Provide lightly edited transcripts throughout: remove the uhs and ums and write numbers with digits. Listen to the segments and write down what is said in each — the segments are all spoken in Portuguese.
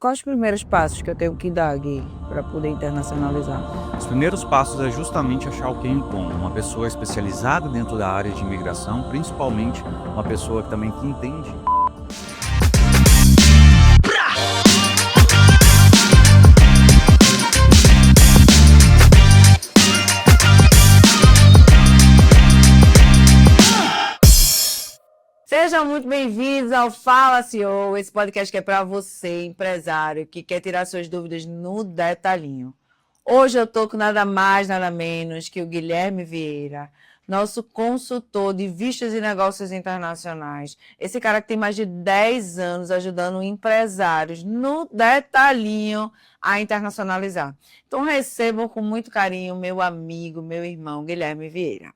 Quais os primeiros passos que eu tenho que dar, Gui, para poder internacionalizar? Os primeiros passos é justamente achar o quem e o como, uma pessoa especializada dentro da área de imigração, principalmente uma pessoa que também que entende. Sejam muito bem-vindos ao Fala CEO, esse podcast que é para você, empresário, que quer tirar suas dúvidas no detalhinho. Hoje eu estou com nada mais, nada menos que o Guilherme Vieira, nosso consultor de vistos e negócios internacionais. Esse cara que tem mais de 10 anos ajudando empresários no detalhinho a internacionalizar. Então recebam com muito carinho meu amigo, meu irmão, Guilherme Vieira.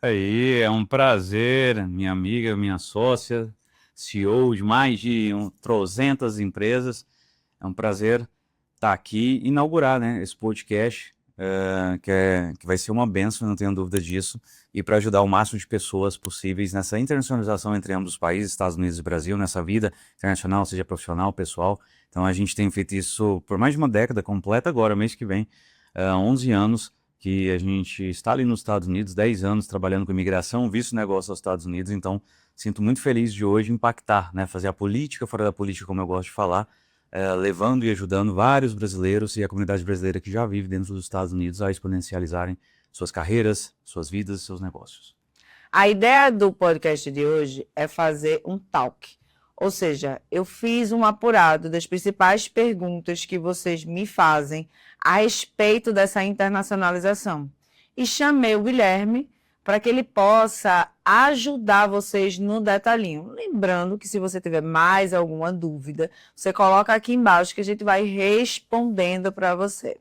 Aí, é um prazer, minha amiga, minha sócia, CEO de mais de 300 empresas. É um prazer estar aqui e inaugurar, né, esse podcast, que vai ser uma bênção, não tenho dúvida disso, e para ajudar o máximo de pessoas possíveis nessa internacionalização entre ambos os países, Estados Unidos e Brasil, nessa vida internacional, seja profissional, pessoal. Então a gente tem feito isso por mais de uma década completa agora, mês que vem, 11 anos que a gente está ali nos Estados Unidos, 10 anos trabalhando com imigração, visto negócio aos Estados Unidos, então sinto muito feliz de hoje impactar, né, fazer a política fora da política, como eu gosto de falar, levando e ajudando vários brasileiros e a comunidade brasileira que já vive dentro dos Estados Unidos a exponencializarem suas carreiras, suas vidas, seus negócios. A ideia do podcast de hoje é fazer um talk. Ou seja, eu fiz um apurado das principais perguntas que vocês me fazem a respeito dessa internacionalização. E chamei o Guilherme para que ele possa ajudar vocês no detalhinho. Lembrando que se você tiver mais alguma dúvida, você coloca aqui embaixo que a gente vai respondendo para você.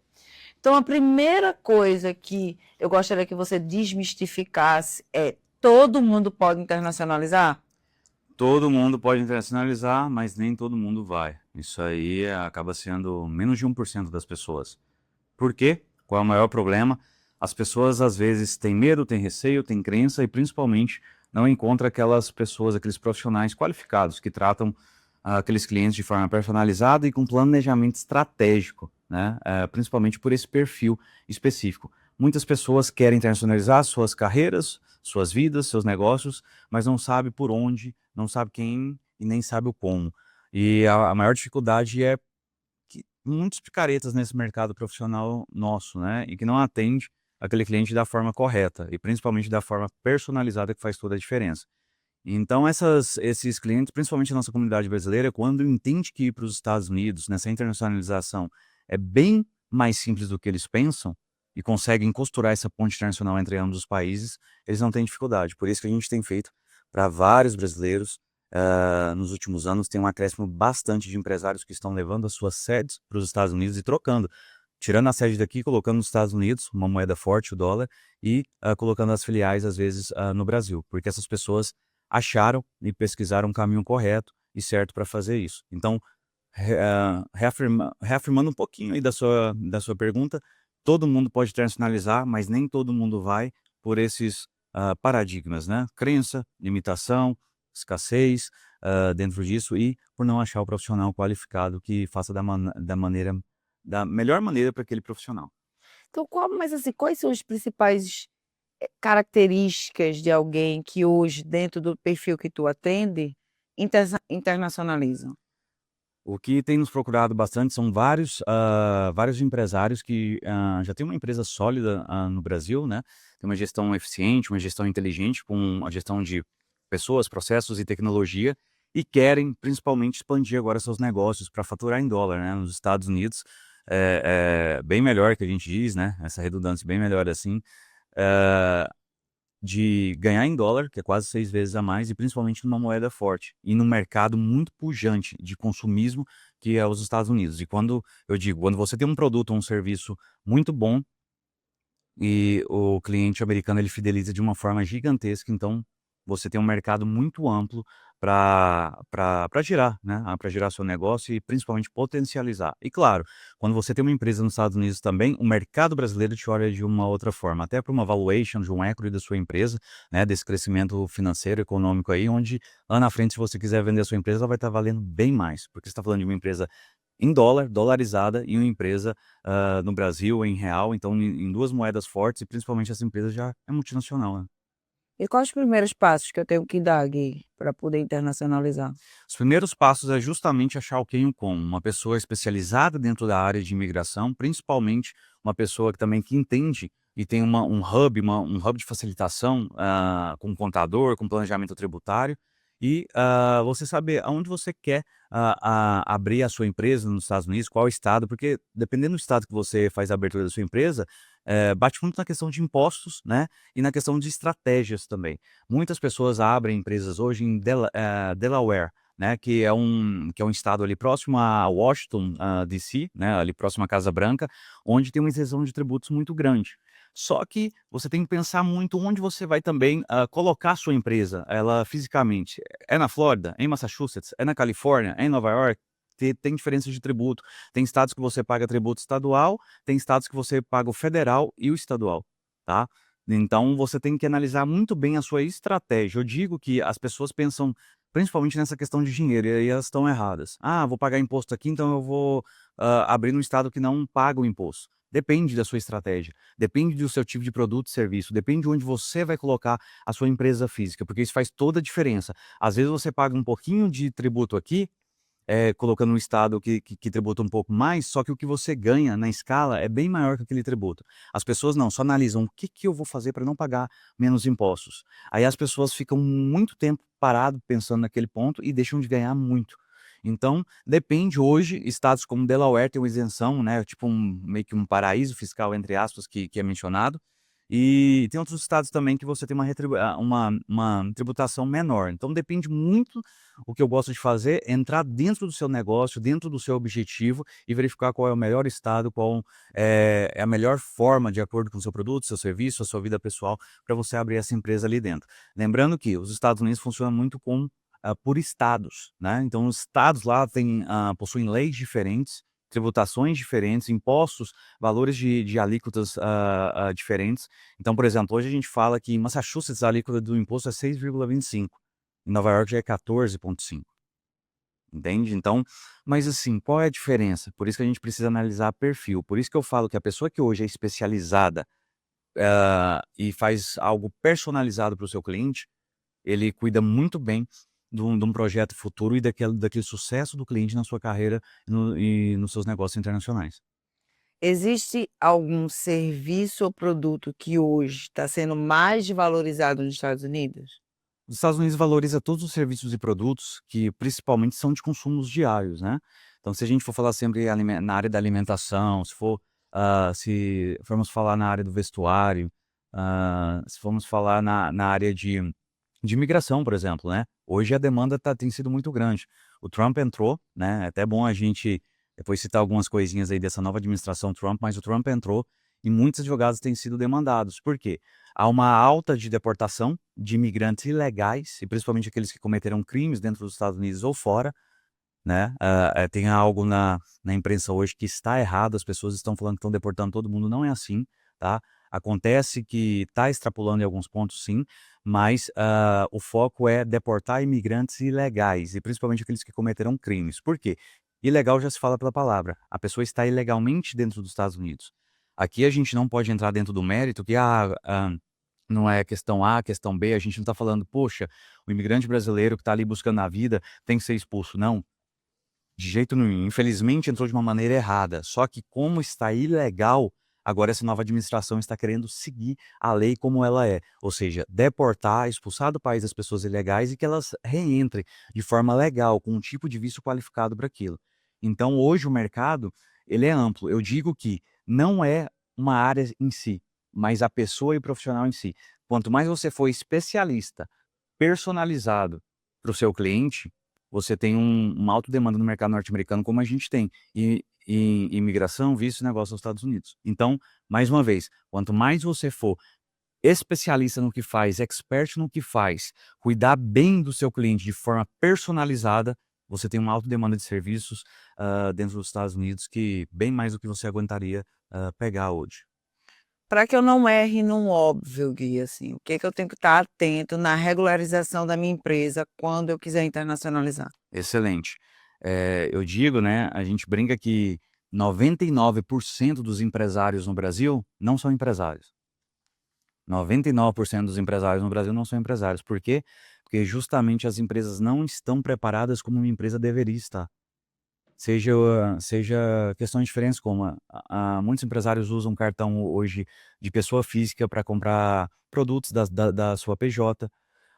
Então, a primeira coisa que eu gostaria que você desmistificasse é: todo mundo pode internacionalizar? Todo mundo pode internacionalizar, mas nem todo mundo vai. Isso aí acaba sendo menos de 1% das pessoas. Por quê? Qual é o maior problema? As pessoas às vezes têm medo, têm receio, têm crença e principalmente não encontram aquelas pessoas, aqueles profissionais qualificados que tratam aqueles clientes de forma personalizada e com planejamento estratégico, né? Principalmente por esse perfil específico. Muitas pessoas querem internacionalizar suas carreiras, suas vidas, seus negócios, mas não sabe por onde, não sabe quem e nem sabe o como. E a maior dificuldade é que muitos picaretas nesse mercado profissional nosso, né, e que não atende aquele cliente da forma correta e principalmente da forma personalizada que faz toda a diferença. Então esses clientes, principalmente a nossa comunidade brasileira, quando entende que ir para os Estados Unidos, nessa internacionalização, é bem mais simples do que eles pensam e conseguem costurar essa ponte internacional entre ambos os países, eles não têm dificuldade. Por isso que a gente tem feito para vários brasileiros, nos últimos anos, tem um acréscimo bastante de empresários que estão levando as suas sedes para os Estados Unidos e trocando, tirando a sede daqui, colocando nos Estados Unidos, uma moeda forte, o dólar, e colocando as filiais, às vezes, no Brasil, porque essas pessoas acharam e pesquisaram um caminho correto e certo para fazer isso. Então, reafirmando um pouquinho aí da sua pergunta, todo mundo pode internacionalizar, mas nem todo mundo vai por esses paradigmas, né? Crença, limitação, escassez dentro disso e por não achar o profissional qualificado que faça da melhor maneira para aquele profissional. Então, mas assim, quais são as principais características de alguém que hoje, dentro do perfil que tu atende, internacionalizam? O que tem nos procurado bastante são vários empresários que já têm uma empresa sólida no Brasil, né? Tem uma gestão eficiente, uma gestão inteligente, com a gestão de pessoas, processos e tecnologia, e querem principalmente expandir agora seus negócios para faturar em dólar, né? Nos Estados Unidos é bem melhor que a gente diz, né? Essa redundância bem melhor assim. eh, de ganhar em dólar, que é quase 6 vezes a mais, e principalmente numa moeda forte, e num mercado muito pujante de consumismo, que é os Estados Unidos. E quando eu digo, quando você tem um produto ou um serviço muito bom, e o cliente americano ele fideliza de uma forma gigantesca, então você tem um mercado muito amplo para girar, né, para girar seu negócio e principalmente potencializar. E claro, quando você tem uma empresa nos Estados Unidos também, o mercado brasileiro te olha de uma outra forma, até para uma valuation de um equity da sua empresa, né, desse crescimento financeiro, econômico aí, onde lá na frente, se você quiser vender a sua empresa, ela vai estar valendo bem mais, porque você está falando de uma empresa em dólar, dolarizada, e uma empresa no Brasil em real, então em duas moedas fortes, e principalmente essa empresa já é multinacional, né? E quais os primeiros passos que eu tenho que dar, Gui, para poder internacionalizar? Os primeiros passos é justamente achar o quem e o como, uma pessoa especializada dentro da área de imigração, principalmente uma pessoa que também que entende e tem um hub de facilitação, com um contador, com planejamento tributário, e você saber aonde você quer abrir a sua empresa nos Estados Unidos, qual estado, porque dependendo do estado que você faz a abertura da sua empresa, bate muito na questão de impostos, né, e na questão de estratégias também. Muitas pessoas abrem empresas hoje em Delaware, né, que é um estado ali próximo a Washington, DC, né, ali próximo à Casa Branca, onde tem uma isenção de tributos muito grande. Só que você tem que pensar muito onde você vai também, colocar a sua empresa, ela fisicamente. É na Flórida? É em Massachusetts? É na Califórnia? É em Nova York? Tem diferenças de tributo. Tem estados que você paga tributo estadual, tem estados que você paga o federal e o estadual, tá? Então você tem que analisar muito bem a sua estratégia. Eu digo que as pessoas pensam principalmente nessa questão de dinheiro, e aí elas estão erradas. "Ah, vou pagar imposto aqui, então eu vou, abrir num estado que não paga o imposto". Depende da sua estratégia, depende do seu tipo de produto e serviço, depende de onde você vai colocar a sua empresa física, porque isso faz toda a diferença. Às vezes você paga um pouquinho de tributo aqui, colocando um estado que tributa um pouco mais, só que o que você ganha na escala é bem maior que aquele tributo. As pessoas não, só analisam o que que eu vou fazer para não pagar menos impostos. Aí as pessoas ficam muito tempo parado pensando naquele ponto e deixam de ganhar muito. Então, depende hoje, estados como Delaware têm uma isenção, né, tipo meio que um paraíso fiscal, entre aspas, que é mencionado, e tem outros estados também que você tem uma tributação menor. Então depende muito. O que eu gosto de fazer é entrar dentro do seu negócio, dentro do seu objetivo, e verificar qual é o melhor estado, qual é a melhor forma, de acordo com o seu produto, seu serviço, a sua vida pessoal, para você abrir essa empresa ali dentro. Lembrando que os Estados Unidos funcionam muito por estados, né? Então os estados lá possuem leis diferentes, tributações diferentes, impostos, valores de alíquotas diferentes. Então, por exemplo, hoje a gente fala que em Massachusetts a alíquota do imposto é 6,25, em Nova York já é 14,5, entende? Então, mas assim, qual é a diferença? Por isso que a gente precisa analisar perfil. Por isso que eu falo que a pessoa que hoje é especializada, e faz algo personalizado para o seu cliente, ele cuida muito bem de um projeto futuro e daquele sucesso do cliente na sua carreira e nos seus negócios internacionais. Existe algum serviço ou produto que hoje está sendo mais valorizado nos Estados Unidos? Os Estados Unidos valoriza todos os serviços e produtos que principalmente são de consumos diários, né. Então se a gente for falar sempre na área da alimentação, se formos falar na área do vestuário, se formos falar na área de imigração, por exemplo, né, hoje a demanda tem sido muito grande. O Trump entrou, né, é até bom a gente depois citar algumas coisinhas aí dessa nova administração Trump, mas o Trump entrou e muitos advogados têm sido demandados. Por quê? Há uma alta de deportação de imigrantes ilegais, e principalmente aqueles que cometeram crimes dentro dos Estados Unidos ou fora, né, tem algo na imprensa hoje que está errado, as pessoas estão falando que estão deportando todo mundo, não é assim, tá. Acontece que está extrapolando em alguns pontos sim, mas, o foco é deportar imigrantes ilegais, e principalmente aqueles que cometeram crimes. Por quê? Ilegal já se fala pela palavra, a pessoa está ilegalmente dentro dos Estados Unidos. Aqui a gente não pode entrar dentro do mérito que, não é questão A, questão B, a gente não está falando: "Poxa, o imigrante brasileiro que está ali buscando a vida tem que ser expulso", não. De jeito nenhum. Infelizmente entrou de uma maneira errada, só que como está ilegal, agora essa nova administração está querendo seguir a lei como ela é, ou seja, deportar, expulsar do país as pessoas ilegais e que elas reentrem de forma legal, com um tipo de visto qualificado para aquilo. Então hoje o mercado, ele é amplo. Eu digo que não é uma área em si, mas a pessoa e o profissional em si. Quanto mais você for especialista, personalizado para o seu cliente, você tem uma alta demanda no mercado norte-americano como a gente tem, e imigração, visto e negócio aos Estados Unidos. Então, mais uma vez, quanto mais você for especialista no que faz, expert no que faz, cuidar bem do seu cliente de forma personalizada, você tem uma alta demanda de serviços, dentro dos Estados Unidos que bem mais do que você aguentaria, pegar hoje. Para que eu não erre num óbvio, Gui, assim, o que que eu tenho que estar atento na regularização da minha empresa quando eu quiser internacionalizar? Excelente. Eu digo, né, a gente brinca que 99% dos empresários no Brasil não são empresários. 99% dos empresários no Brasil não são empresários. Por quê? Porque justamente as empresas não estão preparadas como uma empresa deveria estar. Seja questões diferentes como muitos empresários usam cartão hoje de pessoa física para comprar produtos da sua PJ.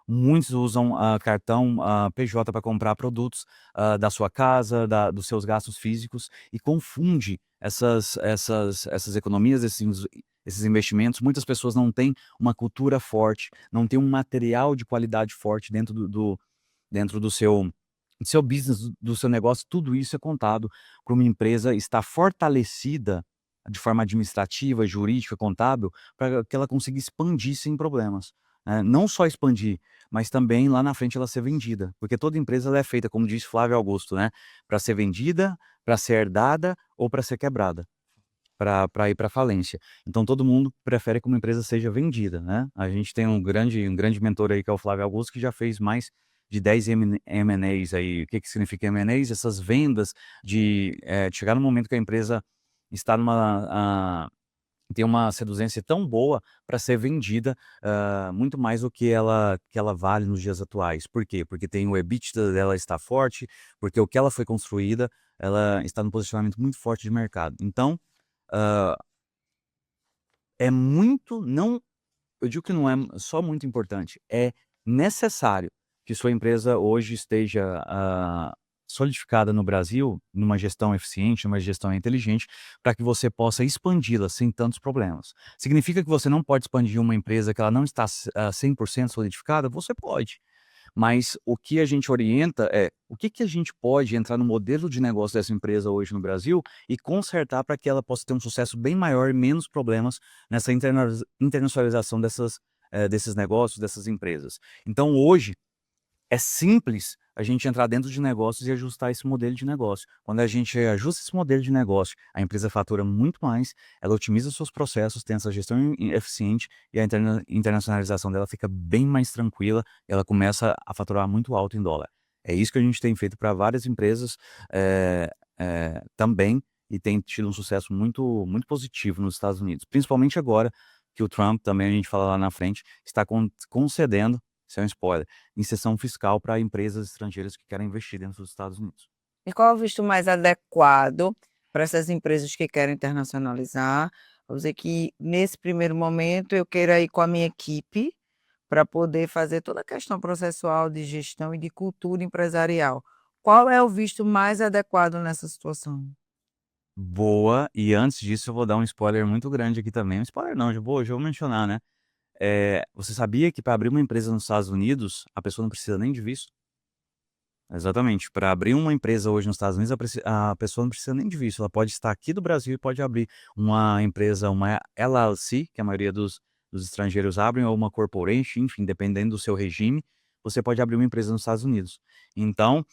Muitos usam cartão PJ para comprar produtos da sua casa, dos seus gastos físicos e confunde essas economias, esses investimentos. Muitas pessoas não têm uma cultura forte, não têm um material de qualidade forte dentro do seu business, do seu negócio. Tudo isso é contado para uma empresa estar fortalecida de forma administrativa, jurídica, contábil, para que ela consiga expandir sem problemas, né. Não só expandir, mas também lá na frente ela ser vendida, porque toda empresa ela é feita, como disse Flávio Augusto, né, para ser vendida, para ser herdada ou para ser quebrada, para ir para falência. Então todo mundo prefere que uma empresa seja vendida, né. A gente tem um grande mentor aí que é o Flávio Augusto, que já fez mais de 10 M&As aí. O que que significa M&As? Essas vendas de chegar no momento que a empresa está tem uma seduzência tão boa para ser vendida, muito mais do que ela vale nos dias atuais. Por quê? Porque tem o EBITDA dela está forte, porque o que ela foi construída, ela está num posicionamento muito forte de mercado. Então, hã, é muito não eu digo que não é só muito importante, é necessário que sua empresa hoje esteja, solidificada no Brasil, numa gestão eficiente, numa gestão inteligente, para que você possa expandi-la sem tantos problemas. Significa que você não pode expandir uma empresa que ela não está 100% solidificada? Você pode. Mas o que a gente orienta é, o que que a gente pode entrar no modelo de negócio dessa empresa hoje no Brasil e consertar para que ela possa ter um sucesso bem maior e menos problemas nessa internacionalização desses negócios, dessas empresas. Então hoje, é simples a gente entrar dentro de negócios e ajustar esse modelo de negócio. Quando a gente ajusta esse modelo de negócio, a empresa fatura muito mais, ela otimiza seus processos, tem essa gestão eficiente e a internacionalização dela fica bem mais tranquila, e ela começa a faturar muito alto em dólar. É isso que a gente tem feito para várias empresas, também, e tem tido um sucesso muito muito positivo nos Estados Unidos, principalmente agora que o Trump, também a gente fala lá na frente, está concedendo, isso é um spoiler, inserção fiscal para empresas estrangeiras que querem investir dentro dos Estados Unidos. E qual é o visto mais adequado para essas empresas que querem internacionalizar? Vamos dizer que nesse primeiro momento eu queira ir com a minha equipe para poder fazer toda a questão processual de gestão e de cultura empresarial. Qual é o visto mais adequado nessa situação? Boa, e antes disso eu vou dar um spoiler muito grande aqui também. Um spoiler não, já vou mencionar, né. Você sabia que para abrir uma empresa nos Estados Unidos, a pessoa não precisa nem de visto? Exatamente, para abrir uma empresa hoje nos Estados Unidos, a pessoa não precisa nem de visto, ela pode estar aqui do Brasil e pode abrir uma empresa, uma LLC, que a maioria dos estrangeiros abrem, ou uma corporation, enfim, dependendo do seu regime, você pode abrir uma empresa nos Estados Unidos. Então,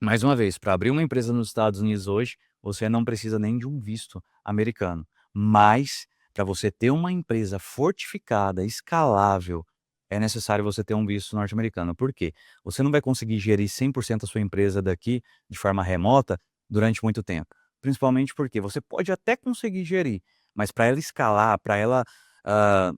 mais uma vez, para abrir uma empresa nos Estados Unidos hoje, você não precisa nem de um visto americano. Mas, para você ter uma empresa fortificada, escalável, é necessário você ter um visto norte-americano. Por quê? Você não vai conseguir gerir 100% a sua empresa daqui de forma remota durante muito tempo. Principalmente porque você pode até conseguir gerir, mas para ela escalar, para ela ah,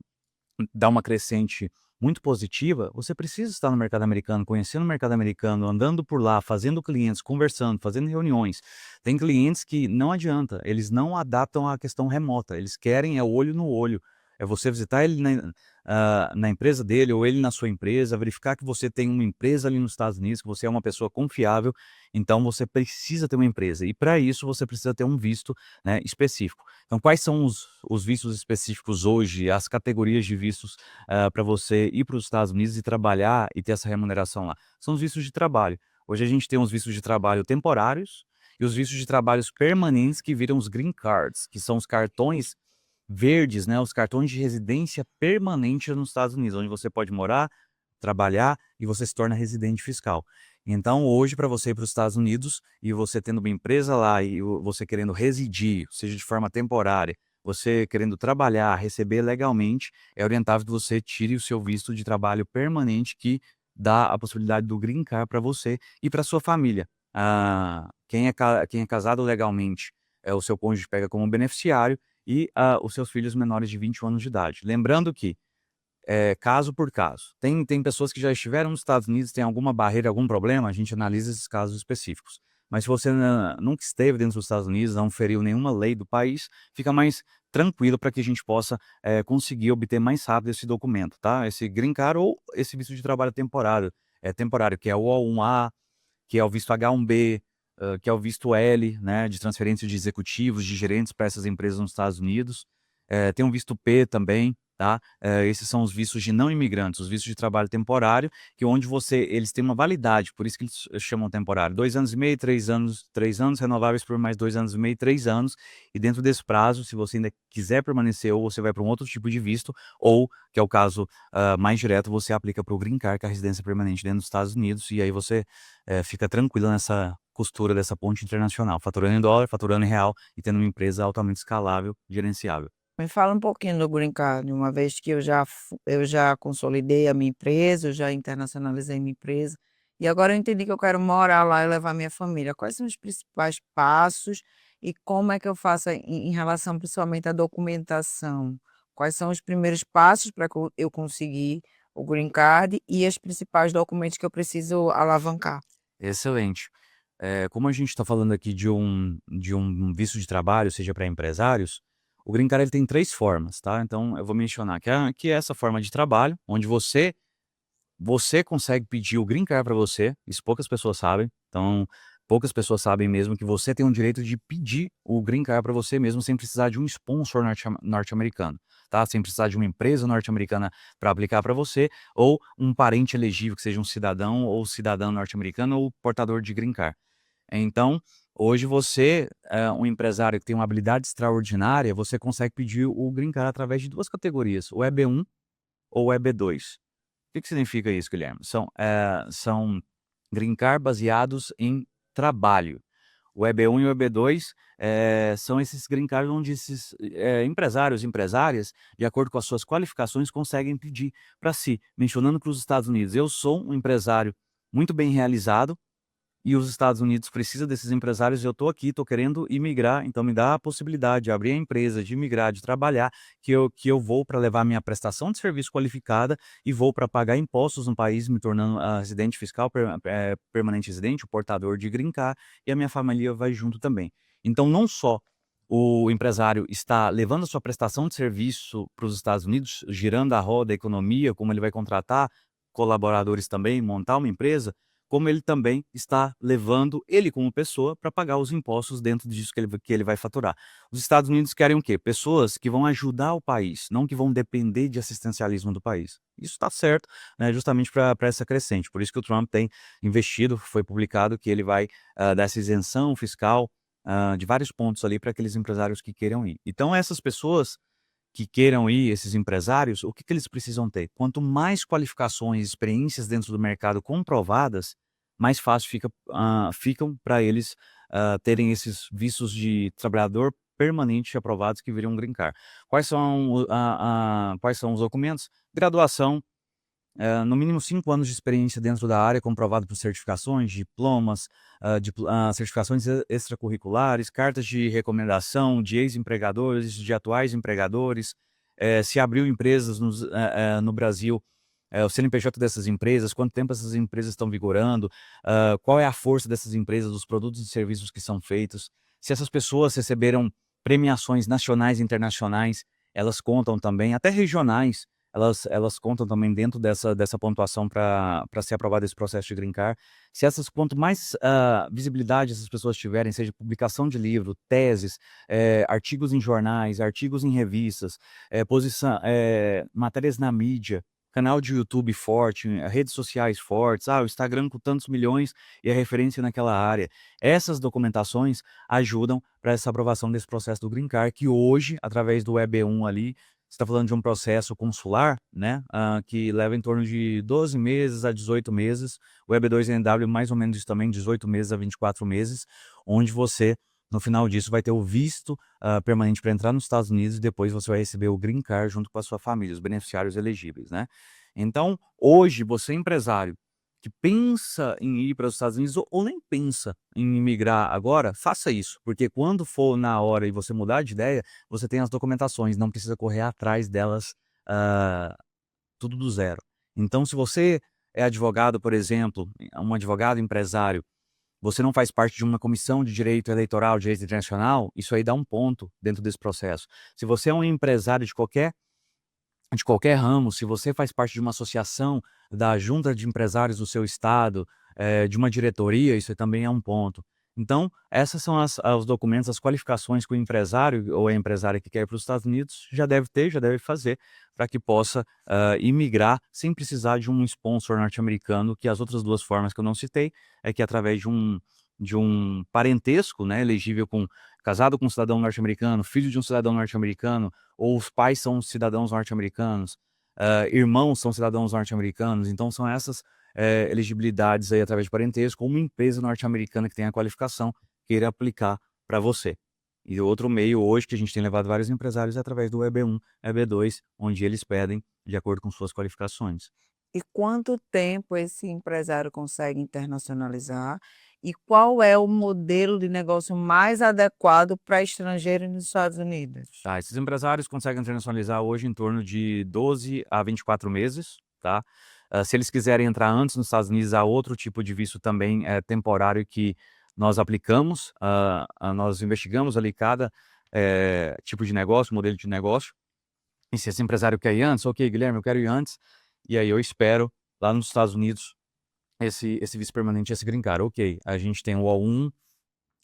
dar uma crescente muito positiva, você precisa estar no mercado americano, conhecendo o mercado americano, andando por lá, fazendo clientes, conversando, fazendo reuniões. Tem clientes que não adianta, eles não adaptam à questão remota, eles querem é olho no olho. É você visitar ele na empresa dele ou ele na sua empresa, verificar que você tem uma empresa ali nos Estados Unidos, que você é uma pessoa confiável, então você precisa ter uma empresa. E para isso você precisa ter um visto, né, específico. Então, quais são os vistos específicos hoje, as categorias de vistos para você ir para os Estados Unidos e trabalhar e ter essa remuneração lá? São os vistos de trabalho. Hoje a gente tem os vistos de trabalho temporários e os vistos de trabalhos permanentes que viram os green cards, que são os cartões verdes, né, os cartões de residência permanente nos Estados Unidos, onde você pode morar, trabalhar e você se torna residente fiscal. Então, hoje, para você ir para os Estados Unidos e você tendo uma empresa lá e você querendo residir, seja de forma temporária, você querendo trabalhar, receber legalmente, é orientável que você tire o seu visto de trabalho permanente que dá a possibilidade do green card para você e para sua família. quem é casado legalmente, o seu cônjuge pega como beneficiário e os seus filhos menores de 21 anos de idade. Lembrando que caso por caso. Tem pessoas que já estiveram nos Estados Unidos, tem alguma barreira, algum problema, a gente analisa esses casos específicos. Mas se você nunca esteve dentro dos Estados Unidos, não feriu nenhuma lei do país, fica mais tranquilo para que a gente possa conseguir obter mais rápido esse documento, tá? Esse green card ou esse visto de trabalho temporário, que é o O1A, que é o visto H1B, que é o visto L, né, de transferência de executivos, de gerentes para essas empresas nos Estados Unidos. Tem um visto P também, tá? Esses são os vistos de não imigrantes, os vistos de trabalho temporário, que onde eles têm uma validade, por isso que eles chamam temporário, 2 anos e meio, 3 anos, renováveis por mais 2 anos e meio, 3 anos, e dentro desse prazo, se você ainda quiser permanecer, ou você vai para um outro tipo de visto, ou, que é o caso mais direto, você aplica para o Green Card, que é a residência permanente dentro dos Estados Unidos, e aí você fica tranquilo nessa costura dessa ponte internacional, faturando em dólar, faturando em real e tendo uma empresa altamente escalável, gerenciável. Me fala um pouquinho do Green Card, uma vez que eu já consolidei a minha empresa, eu já internacionalizei minha empresa, e agora eu entendi que eu quero morar lá e levar minha família. Quais são os principais passos e como é que eu faço em relação principalmente à documentação? Quais são os primeiros passos para que eu conseguir o Green Card e os principais documentos que eu preciso alavancar? Excelente. Como a gente está falando aqui de um visto de trabalho, seja para empresários, o Green Card ele tem 3 formas, tá? Então eu vou mencionar que é essa forma de trabalho, onde você consegue pedir o green card para você, isso poucas pessoas sabem. Então, poucas pessoas sabem mesmo que você tem o direito de pedir o green card para você mesmo sem precisar de um sponsor norte-americano, tá? Sem precisar de uma empresa norte-americana para aplicar para você ou um parente elegível, que seja um cidadão ou cidadã norte-americano ou portador de green card. Então, hoje você, um empresário que tem uma habilidade extraordinária, você consegue pedir o green card através de 2 categorias, o EB1 ou o EB2. O que significa isso, Guilherme? São green card baseados em trabalho. O EB1 e o EB2 são esses green cards onde esses empresários e empresárias, de acordo com as suas qualificações, conseguem pedir para si, mencionando para os Estados Unidos: eu sou um empresário muito bem realizado, e os Estados Unidos precisa desses empresários, eu estou aqui, estou querendo imigrar, então me dá a possibilidade de abrir a empresa, de imigrar, de trabalhar, que eu vou para levar minha prestação de serviço qualificada e vou para pagar impostos no país, me tornando residente fiscal, permanente residente, o portador de green card, e a minha família vai junto também. Então, não só o empresário está levando a sua prestação de serviço para os Estados Unidos, girando a roda, a economia, como ele vai contratar colaboradores também, montar uma empresa, como ele também está levando ele como pessoa para pagar os impostos dentro disso que ele vai faturar. Os Estados Unidos querem o quê? Pessoas que vão ajudar o país, não que vão depender de assistencialismo do país. Isso está certo, né, justamente para essa crescente. Por isso que o Trump tem investido, foi publicado que ele vai dar essa isenção fiscal de vários pontos ali para aqueles empresários que queiram ir. Então, essas pessoas que queiram ir, esses empresários, o que eles precisam ter? Quanto mais qualificações, experiências dentro do mercado comprovadas, mais fácil ficam para eles terem esses vistos de trabalhador permanente aprovados que viriam green card. Quais são os documentos? Graduação, no mínimo 5 anos de experiência dentro da área, comprovado por certificações, diplomas, certificações extracurriculares, cartas de recomendação de ex-empregadores, de atuais empregadores, se abriu empresas no Brasil, o CNPJ dessas empresas, quanto tempo essas empresas estão vigorando, qual é a força dessas empresas, dos produtos e serviços que são feitos, se essas pessoas receberam premiações nacionais e internacionais, elas contam também, até regionais, elas contam também dentro dessa pontuação para ser aprovado esse processo de green card. Quanto mais visibilidade essas pessoas tiverem, seja publicação de livro, teses, artigos em jornais, artigos em revistas, matérias na mídia, canal de YouTube forte, redes sociais fortes, o Instagram com tantos milhões e a referência naquela área. Essas documentações ajudam para essa aprovação desse processo do green card, que hoje, através do EB1 ali, você está falando de um processo consular, né, que leva em torno de 12 meses a 18 meses. O EB2NW mais ou menos isso também, 18 meses a 24 meses, onde você, no final disso, vai ter o visto permanente para entrar nos Estados Unidos e depois você vai receber o green card junto com a sua família, os beneficiários elegíveis, né? Então, hoje, você empresário que pensa em ir para os Estados Unidos ou nem pensa em imigrar agora, faça isso, porque quando for na hora e você mudar de ideia, você tem as documentações, não precisa correr atrás delas, ah, tudo do zero. Então, se você é advogado, por exemplo, um advogado empresário, você não faz parte de uma comissão de direito eleitoral, direito internacional, isso aí dá um ponto dentro desse processo. Se você é um empresário de qualquer ramo, se você faz parte de uma associação da junta de empresários do seu estado, de uma diretoria, isso aí também é um ponto. Então, essas são os documentos, as qualificações que o empresário ou a empresária que quer ir para os Estados Unidos já deve ter, já deve fazer, para que possa imigrar sem precisar de um sponsor norte-americano, que as outras duas formas que eu não citei, é que através de um parentesco, né, elegível com casado com um cidadão norte-americano, filho de um cidadão norte-americano, ou os pais são cidadãos norte-americanos, irmãos são cidadãos norte-americanos, então são essas elegibilidades aí através de parentesco, ou uma empresa norte-americana que tem a qualificação queira aplicar para você. E outro meio hoje que a gente tem levado vários empresários é através do EB1, EB2, onde eles pedem de acordo com suas qualificações. E quanto tempo esse empresário consegue internacionalizar? E qual é o modelo de negócio mais adequado para estrangeiro nos Estados Unidos? Tá, esses empresários conseguem internacionalizar hoje em torno de 12 a 24 meses, tá? Se eles quiserem entrar antes nos Estados Unidos, há outro tipo de visto também temporário que nós aplicamos, nós investigamos ali cada tipo de negócio, modelo de negócio. E se esse empresário quer ir antes, ok, Guilherme, eu quero ir antes, e aí eu espero lá nos Estados Unidos esse visto permanente, esse green card. Ok, a gente tem o O1,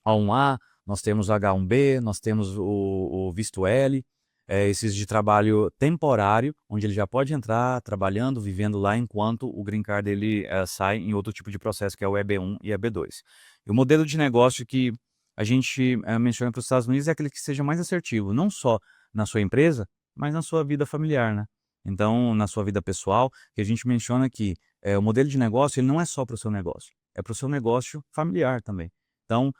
O1A, nós temos o H1B, nós temos o visto L, esses de trabalho temporário, onde ele já pode entrar trabalhando, vivendo lá, enquanto o green card dele sai em outro tipo de processo, que é o EB1 e EB2. E o modelo de negócio que a gente menciona para os Estados Unidos é aquele que seja mais assertivo, não só na sua empresa, mas na sua vida familiar, né? Então, na sua vida pessoal, que a gente menciona que o modelo de negócio ele não é só para o seu negócio, é para o seu negócio familiar também. Então,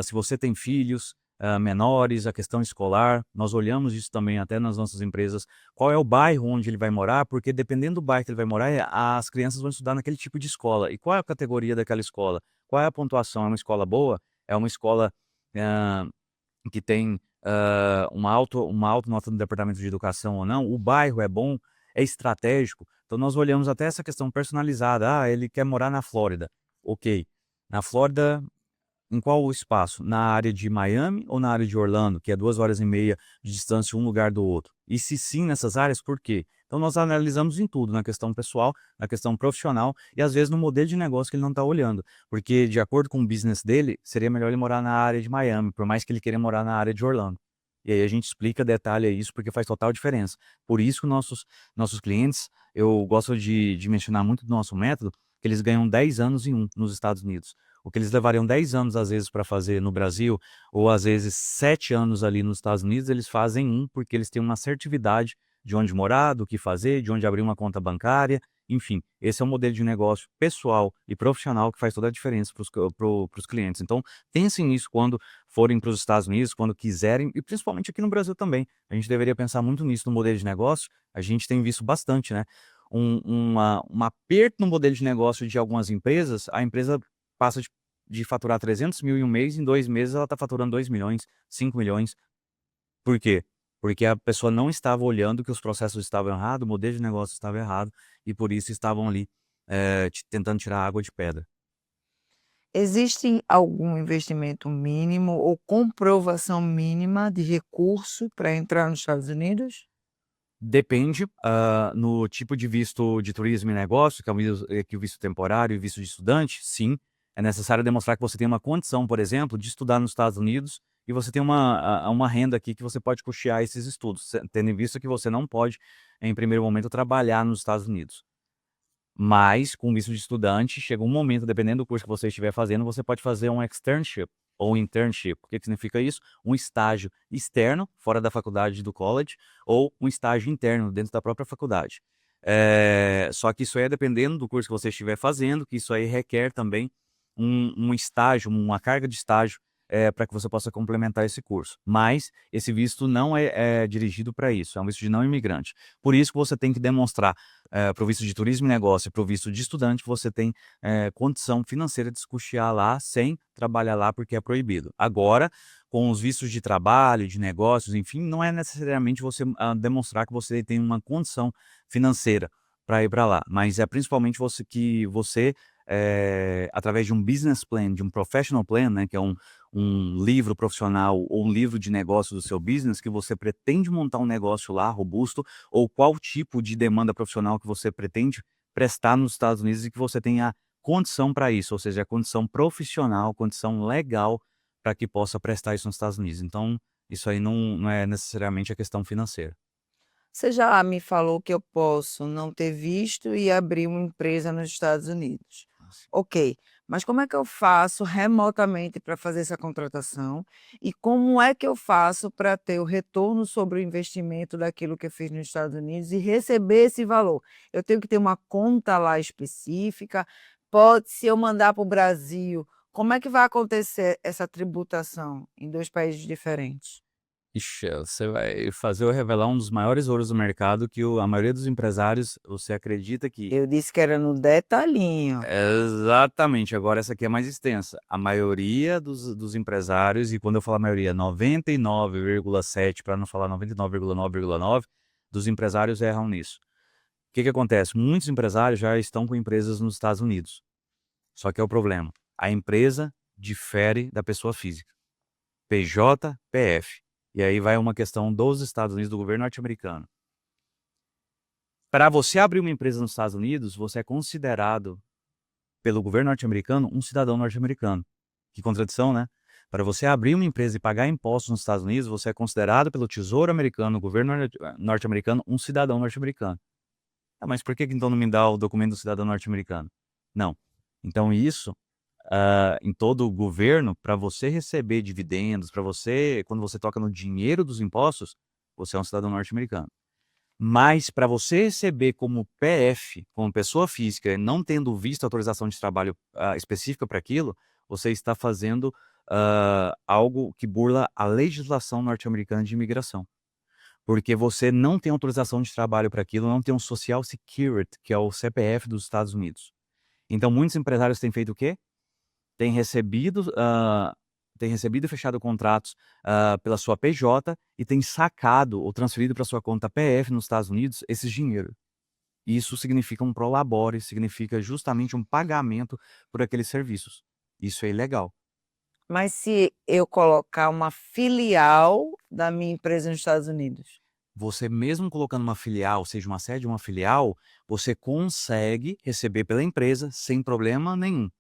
se você tem filhos menores, a questão escolar, nós olhamos isso também até nas nossas empresas. Qual é o bairro onde ele vai morar? Porque dependendo do bairro que ele vai morar, as crianças vão estudar naquele tipo de escola. E qual é a categoria daquela escola? Qual é a pontuação? É uma escola boa? É uma escola ah, que tem uma alta nota do departamento de educação ou não? O bairro é bom? É estratégico? Então, nós olhamos até essa questão personalizada. Ah, ele quer morar na Flórida. Ok. Na Flórida, em qual espaço? Na área de Miami ou na área de Orlando, que é 2 horas e meia de distância um lugar do outro? E se sim nessas áreas, por quê? Então nós analisamos em tudo, na questão pessoal, na questão profissional e às vezes no modelo de negócio que ele não está olhando. Porque de acordo com o business dele, seria melhor ele morar na área de Miami, por mais que ele queira morar na área de Orlando. E aí a gente explica, detalha isso, porque faz total diferença. Por isso que nossos clientes, eu gosto de mencionar muito do nosso método, que eles ganham 10 anos em um nos Estados Unidos. O que eles levariam 10 anos, às vezes, para fazer no Brasil, ou às vezes 7 anos ali nos Estados Unidos, eles fazem porque eles têm uma assertividade de onde morar, do que fazer, de onde abrir uma conta bancária, enfim, esse é um modelo de negócio pessoal e profissional que faz toda a diferença para os clientes. Então, pensem nisso quando forem para os Estados Unidos, quando quiserem, e principalmente aqui no Brasil também. A gente deveria pensar muito nisso no modelo de negócio, a gente tem visto bastante, né? Um aperto no modelo de negócio de algumas empresas, a empresa passa de faturar 300 mil em um mês, em 2 meses ela está faturando 2 milhões, 5 milhões. Por quê? Porque a pessoa não estava olhando que os processos estavam errados, o modelo de negócio estava errado, e por isso estavam ali tentando tirar água de pedra. Existe algum investimento mínimo ou comprovação mínima de recurso para entrar nos Estados Unidos? Depende, no tipo de visto de turismo e negócio, que é o visto temporário e visto de estudante, sim, é necessário demonstrar que você tem uma condição, por exemplo, de estudar nos Estados Unidos e você tem uma renda aqui que você pode custear esses estudos, tendo em vista que você não pode, em primeiro momento, trabalhar nos Estados Unidos. Mas, com visto de estudante, chega um momento, dependendo do curso que você estiver fazendo, você pode fazer um externship ou internship. O que significa isso? Um estágio externo, fora da faculdade do college, ou um estágio interno, dentro da própria faculdade. Só que isso aí é dependendo do curso que você estiver fazendo, que isso aí requer também um estágio, uma carga de estágio para que você possa complementar esse curso. Mas esse visto não é dirigido para isso, é um visto de não imigrante. Por isso que você tem que demonstrar para o visto de turismo e negócio e para o visto de estudante, você tem condição financeira de se custear lá sem trabalhar lá porque é proibido. Agora, com os vistos de trabalho, de negócios, enfim, não é necessariamente você demonstrar que você tem uma condição financeira para ir para lá, mas é principalmente você através de um business plan, de um professional plan, né, que é um livro profissional ou um livro de negócio do seu business, que você pretende montar um negócio lá robusto, ou qual tipo de demanda profissional que você pretende prestar nos Estados Unidos e que você tenha condição para isso, ou seja, a condição profissional, condição legal para que possa prestar isso nos Estados Unidos. Então, isso aí não é necessariamente a questão financeira. Você já me falou que eu posso não ter visto e abrir uma empresa nos Estados Unidos. Ok, mas como é que eu faço remotamente para fazer essa contratação? E como é que eu faço para ter o retorno sobre o investimento daquilo que eu fiz nos Estados Unidos e receber esse valor? Eu tenho que ter uma conta lá específica? Pode, se eu mandar para o Brasil, como é que vai acontecer essa tributação em 2 países diferentes? Ixi, você vai fazer eu revelar um dos maiores ouros do mercado que a maioria dos empresários, você acredita que Eu disse que era no detalhinho. exatamente, agora essa aqui é mais extensa. A maioria dos empresários, e quando eu falo maioria, 99,7, para não falar 99,9,9 dos empresários erram nisso. O que que acontece? Muitos empresários já estão com empresas nos Estados Unidos. Só que é o problema, a empresa difere da pessoa física. PJ, PF. E aí vai uma questão dos Estados Unidos, do governo norte-americano. Para você abrir uma empresa nos Estados Unidos, você é considerado pelo governo norte-americano um cidadão norte-americano. Que contradição, né? Para você abrir uma empresa e pagar impostos nos Estados Unidos, você é considerado pelo Tesouro Americano, o governo norte-americano, um cidadão norte-americano. Ah, mas por que então não me dá o documento do cidadão norte-americano? Não. Então isso, em todo o governo, para você receber dividendos, para você, quando você toca no dinheiro dos impostos, você é um cidadão norte-americano. Mas para você receber como PF, como pessoa física, não tendo visto autorização de trabalho específica para aquilo, você está fazendo algo que burla a legislação norte-americana de imigração. Porque você não tem autorização de trabalho para aquilo, não tem um Social Security, que é o CPF dos Estados Unidos. Então, muitos empresários têm feito o quê? Têm recebido, têm recebido e fechado contratos pela sua PJ e têm sacado ou transferido para sua conta PF nos Estados Unidos esse dinheiro. Isso significa um prolabore, significa justamente um pagamento por aqueles serviços. Isso é ilegal. Mas se eu colocar uma filial da minha empresa nos Estados Unidos? Você mesmo colocando uma filial, seja uma sede ou uma filial, você consegue receber pela empresa sem problema nenhum.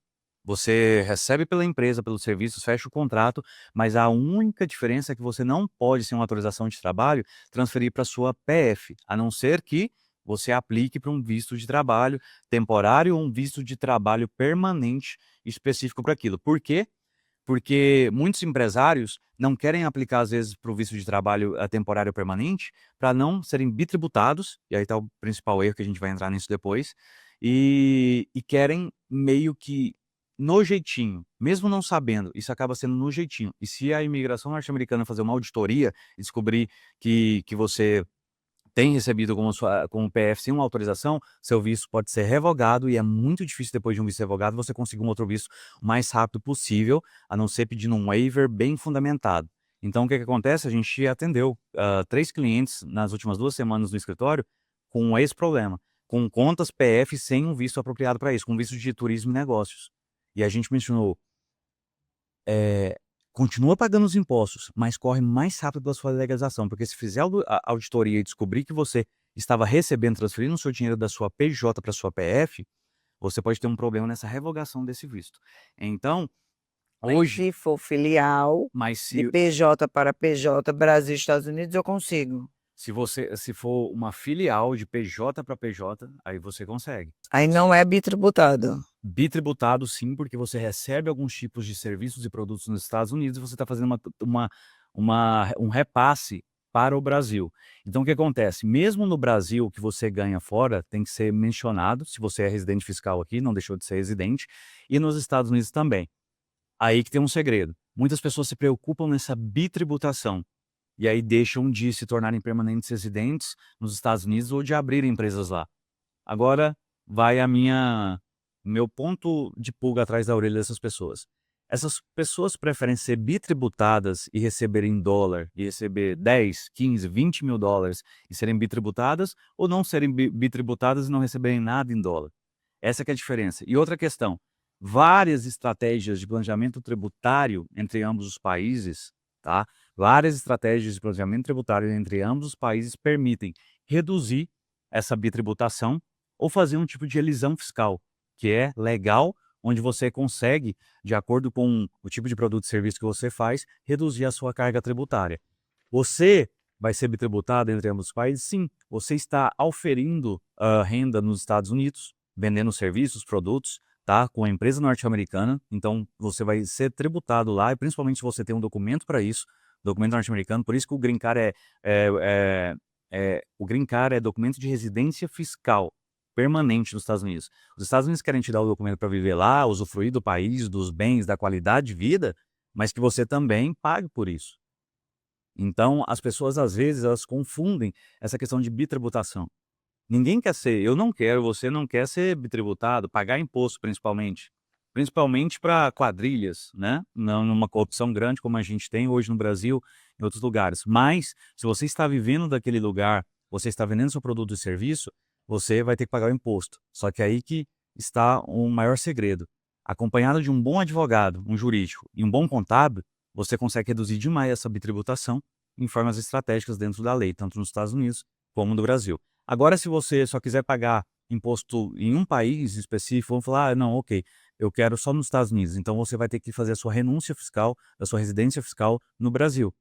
Você recebe pela empresa, pelos serviços, fecha o contrato, mas a única diferença é que você não pode, sem uma autorização de trabalho, transferir para sua PF, a não ser que você aplique para um visto de trabalho temporário ou um visto de trabalho permanente específico para aquilo. Por quê? Porque muitos empresários não querem aplicar, às vezes, para o visto de trabalho temporário permanente, para não serem bitributados, e aí está o principal erro, que a gente vai entrar nisso depois, e querem meio que no jeitinho, mesmo não sabendo, isso acaba sendo no jeitinho. E se a imigração norte-americana fazer uma auditoria e descobrir que você tem recebido como PF sem uma autorização, seu visto pode ser revogado e é muito difícil depois de um visto revogado você conseguir um outro visto o mais rápido possível, a não ser pedindo um waiver bem fundamentado. Então o que que acontece? A gente atendeu 3 clientes nas últimas 2 semanas no escritório com esse problema, com contas PF sem um visto apropriado para isso, com visto de turismo e negócios. E a gente mencionou continua pagando os impostos, mas corre mais rápido pela sua legalização, porque se fizer a auditoria e descobrir que você estava recebendo, transferindo o seu dinheiro da sua PJ para sua PF, você pode ter um problema nessa revogação desse visto. Então, Mas hoje, se for filial mas de PJ para PJ, Brasil e Estados Unidos, eu consigo. se for uma filial de PJ para PJ, aí você consegue. Aí não é bitributado. Bitributado sim, porque você recebe alguns tipos de serviços e produtos nos Estados Unidos e você está fazendo um repasse para o Brasil. Então o que acontece? Mesmo no Brasil, o que você ganha fora tem que ser mencionado, se você é residente fiscal aqui, não deixou de ser residente, e nos Estados Unidos também. Aí que tem um segredo. muitas pessoas se preocupam nessa bitributação e aí deixam de se tornarem permanentes residentes nos Estados Unidos ou de abrir empresas lá. Agora vai meu ponto de pulga atrás da orelha dessas pessoas. Essas pessoas preferem ser bitributadas e receberem em dólar, e receber 10, 15, 20 mil dólares e serem bitributadas, ou não serem bitributadas e não receberem nada em dólar? Essa que é a diferença. E outra questão, várias estratégias de planejamento tributário entre ambos os países, tá? Várias estratégias de planejamento tributário entre ambos os países permitem reduzir essa bitributação ou fazer um tipo de elisão fiscal, que é legal, onde você consegue, de acordo com o tipo de produto e serviço que você faz, reduzir a sua carga tributária. Você vai ser bitributado entre ambos os países? Sim. Você está auferindo renda nos Estados Unidos, vendendo serviços, produtos, tá? Com a empresa norte-americana, então você vai ser tributado lá, e principalmente se você tem um documento para isso, documento norte-americano, por isso que o Green Card o Green Card é documento de residência fiscal permanente nos Estados Unidos. Os Estados Unidos querem te dar o documento para viver lá, usufruir do país, dos bens, da qualidade de vida, mas que você também pague por isso. Então, as pessoas, às vezes, elas confundem essa questão de bitributação. Ninguém quer ser, eu não quero, você não quer ser bitributado, pagar imposto principalmente para quadrilhas, né? Não numa corrupção grande como a gente tem hoje no Brasil, em outros lugares. Mas, se você está vivendo daquele lugar, você está vendendo seu produto e serviço, você vai ter que pagar o imposto. Só que aí que está o maior segredo. Acompanhado de um bom advogado, um jurídico e um bom contábil, você consegue reduzir demais essa bitributação em formas estratégicas dentro da lei, tanto nos Estados Unidos como no Brasil. Agora, se você só quiser pagar imposto em um país específico, vamos falar, não, ok, eu quero só nos Estados Unidos, então você vai ter que fazer a sua renúncia fiscal, a sua residência fiscal no Brasil,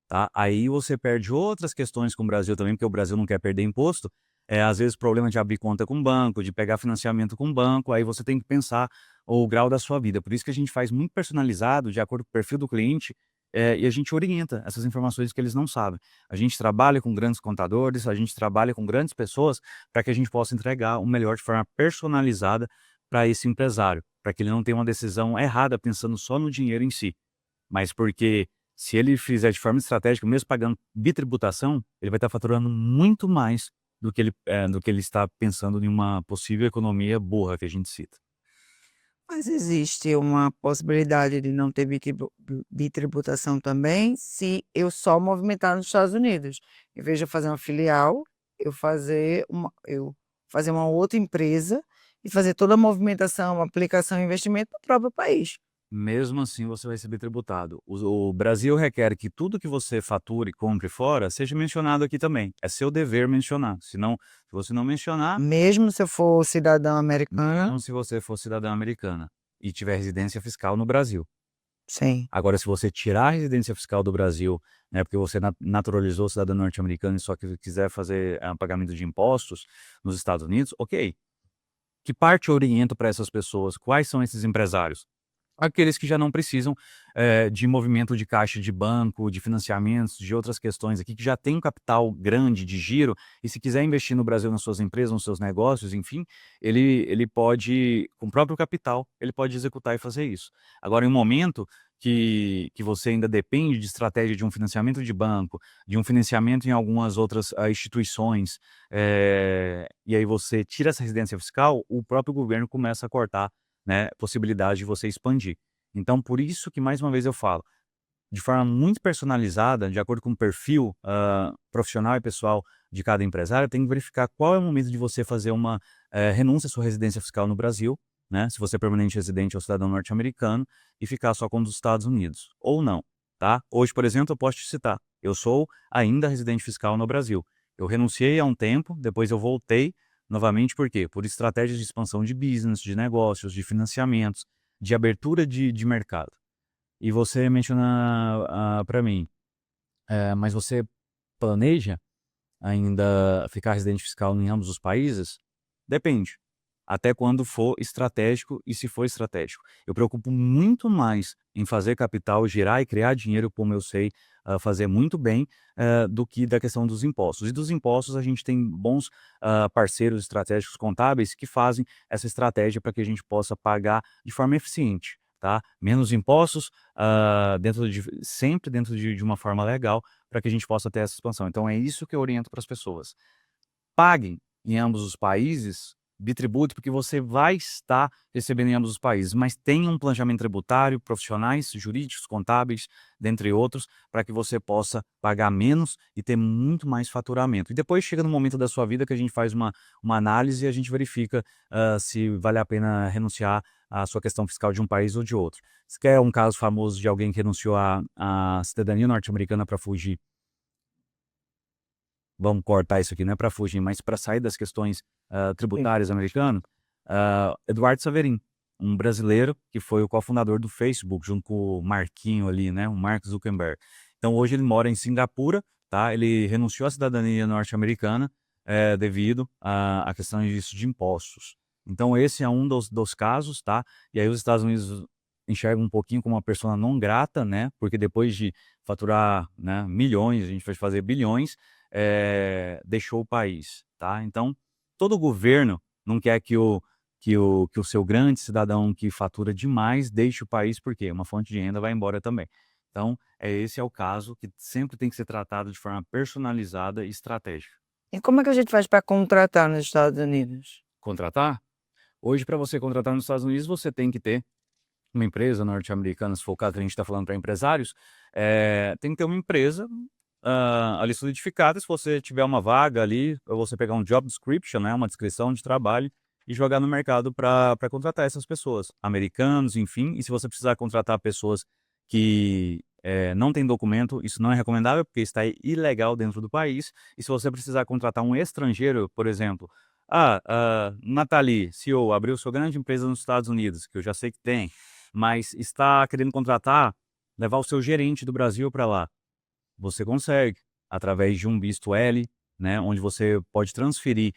tá? Aí você perde outras questões com o Brasil também, porque o Brasil não quer perder imposto, às vezes problema de abrir conta com banco, de pegar financiamento com banco, aí você tem que pensar o grau da sua vida. Por isso que a gente faz muito personalizado, de acordo com o perfil do cliente, e a gente orienta essas informações que eles não sabem. A gente trabalha com grandes contadores, a gente trabalha com grandes pessoas para que a gente possa entregar o melhor de forma personalizada para esse empresário, para que ele não tenha uma decisão errada pensando só no dinheiro em si, mas porque se ele fizer de forma estratégica, mesmo pagando bitributação, ele vai estar faturando muito mais do que ele está pensando em uma possível economia burra que a gente cita. Mas existe uma possibilidade de não ter bitributação também, se eu só movimentar nos Estados Unidos. Em vez de eu fazer uma filial, eu fazer uma outra empresa e fazer toda a movimentação, aplicação e investimento no próprio país. Mesmo assim, você vai ser tributado. O Brasil requer que tudo que você fature e compre fora seja mencionado aqui também. É seu dever mencionar. Se você não mencionar, Mesmo se eu for cidadã americana, não se você for cidadã americana e tiver residência fiscal no Brasil. sim. Agora, se você tirar a residência fiscal do Brasil, né, porque você naturalizou cidadão norte-americano e só que quiser fazer pagamento de impostos nos Estados Unidos, ok. Que parte eu oriento para essas pessoas? Quais são esses empresários? Aqueles que já não precisam de movimento de caixa de banco, de financiamentos, de outras questões aqui, que já tem um capital grande de giro, e se quiser investir no Brasil nas suas empresas, nos seus negócios, enfim, ele pode, com o próprio capital, ele pode executar e fazer isso. Agora, em um momento que você ainda depende de estratégia de um financiamento de banco, de um financiamento em algumas outras instituições, e aí você tira essa residência fiscal, o próprio governo começa a cortar, né, possibilidade de você expandir. Então, por isso que, mais uma vez, eu falo, de forma muito personalizada, de acordo com o perfil profissional e pessoal de cada empresário, tem que verificar qual é o momento de você fazer uma renúncia à sua residência fiscal no Brasil, né, se você é permanente residente ou cidadão norte-americano, e ficar só com os Estados Unidos, ou não, tá? Hoje, por exemplo, eu posso te citar, eu sou ainda residente fiscal no Brasil. Eu renunciei há um tempo, depois eu voltei novamente, por quê? Por estratégias de expansão de business, de negócios, de financiamentos, de abertura de mercado. E você menciona para mim, mas você planeja ainda ficar residente fiscal em ambos os países? Depende. Até quando for estratégico e se for estratégico. Eu preocupo muito mais em fazer capital, girar e criar dinheiro, como eu sei fazer muito bem, do que da questão dos impostos. E dos impostos a gente tem bons parceiros estratégicos contábeis que fazem essa estratégia para que a gente possa pagar de forma eficiente, tá? tá? Menos impostos, sempre dentro de uma forma legal, para que a gente possa ter essa expansão. Então é isso que eu oriento para as pessoas. Paguem em ambos os países bitributo, porque você vai estar recebendo em ambos os países, mas tenha um planejamento tributário, profissionais, jurídicos, contábeis, dentre outros, para que você possa pagar menos e ter muito mais faturamento. E depois chega no momento da sua vida que a gente faz uma análise e a gente verifica se vale a pena renunciar à sua questão fiscal de um país ou de outro. Se quer um caso famoso de alguém que renunciou à cidadania norte-americana para fugir, vamos cortar isso aqui, não é para fugir, mas para sair das questões Sim. tributárias americanas, Eduardo Saverin, um brasileiro que foi o cofundador do Facebook, junto com o Marquinho ali, né, o Mark Zuckerberg. Então hoje ele mora em Singapura, tá? Ele renunciou à cidadania norte-americana devido à questão disso de impostos. Então esse é um dos casos, tá? E aí os Estados Unidos enxergam um pouquinho como uma pessoa não grata, né? Porque depois de faturar, né, milhões, a gente vai fazer bilhões, deixou o país, tá? Então, todo governo não quer que o seu grande cidadão que fatura demais deixe o país, porque uma fonte de renda vai embora também. Então, esse é o caso que sempre tem que ser tratado de forma personalizada e estratégica. E como é que a gente faz para contratar nos Estados Unidos? Contratar? Hoje, para você contratar nos Estados Unidos, você tem que ter uma empresa norte-americana, se for o caso que a gente está falando para empresários, tem que ter uma empresa ali solidificada. Se você tiver uma vaga ali, ou você pegar um job description, né, uma descrição de trabalho, e jogar no mercado para contratar essas pessoas, americanos, enfim. E se você precisar contratar pessoas que não têm documento, isso não é recomendável, porque está ilegal dentro do país. E se você precisar contratar um estrangeiro, por exemplo, Nathalie, CEO, abriu sua grande empresa nos Estados Unidos, que eu já sei que tem, mas está querendo contratar, levar o seu gerente do Brasil para lá. Você consegue, através de um visto L, né, onde você pode transferir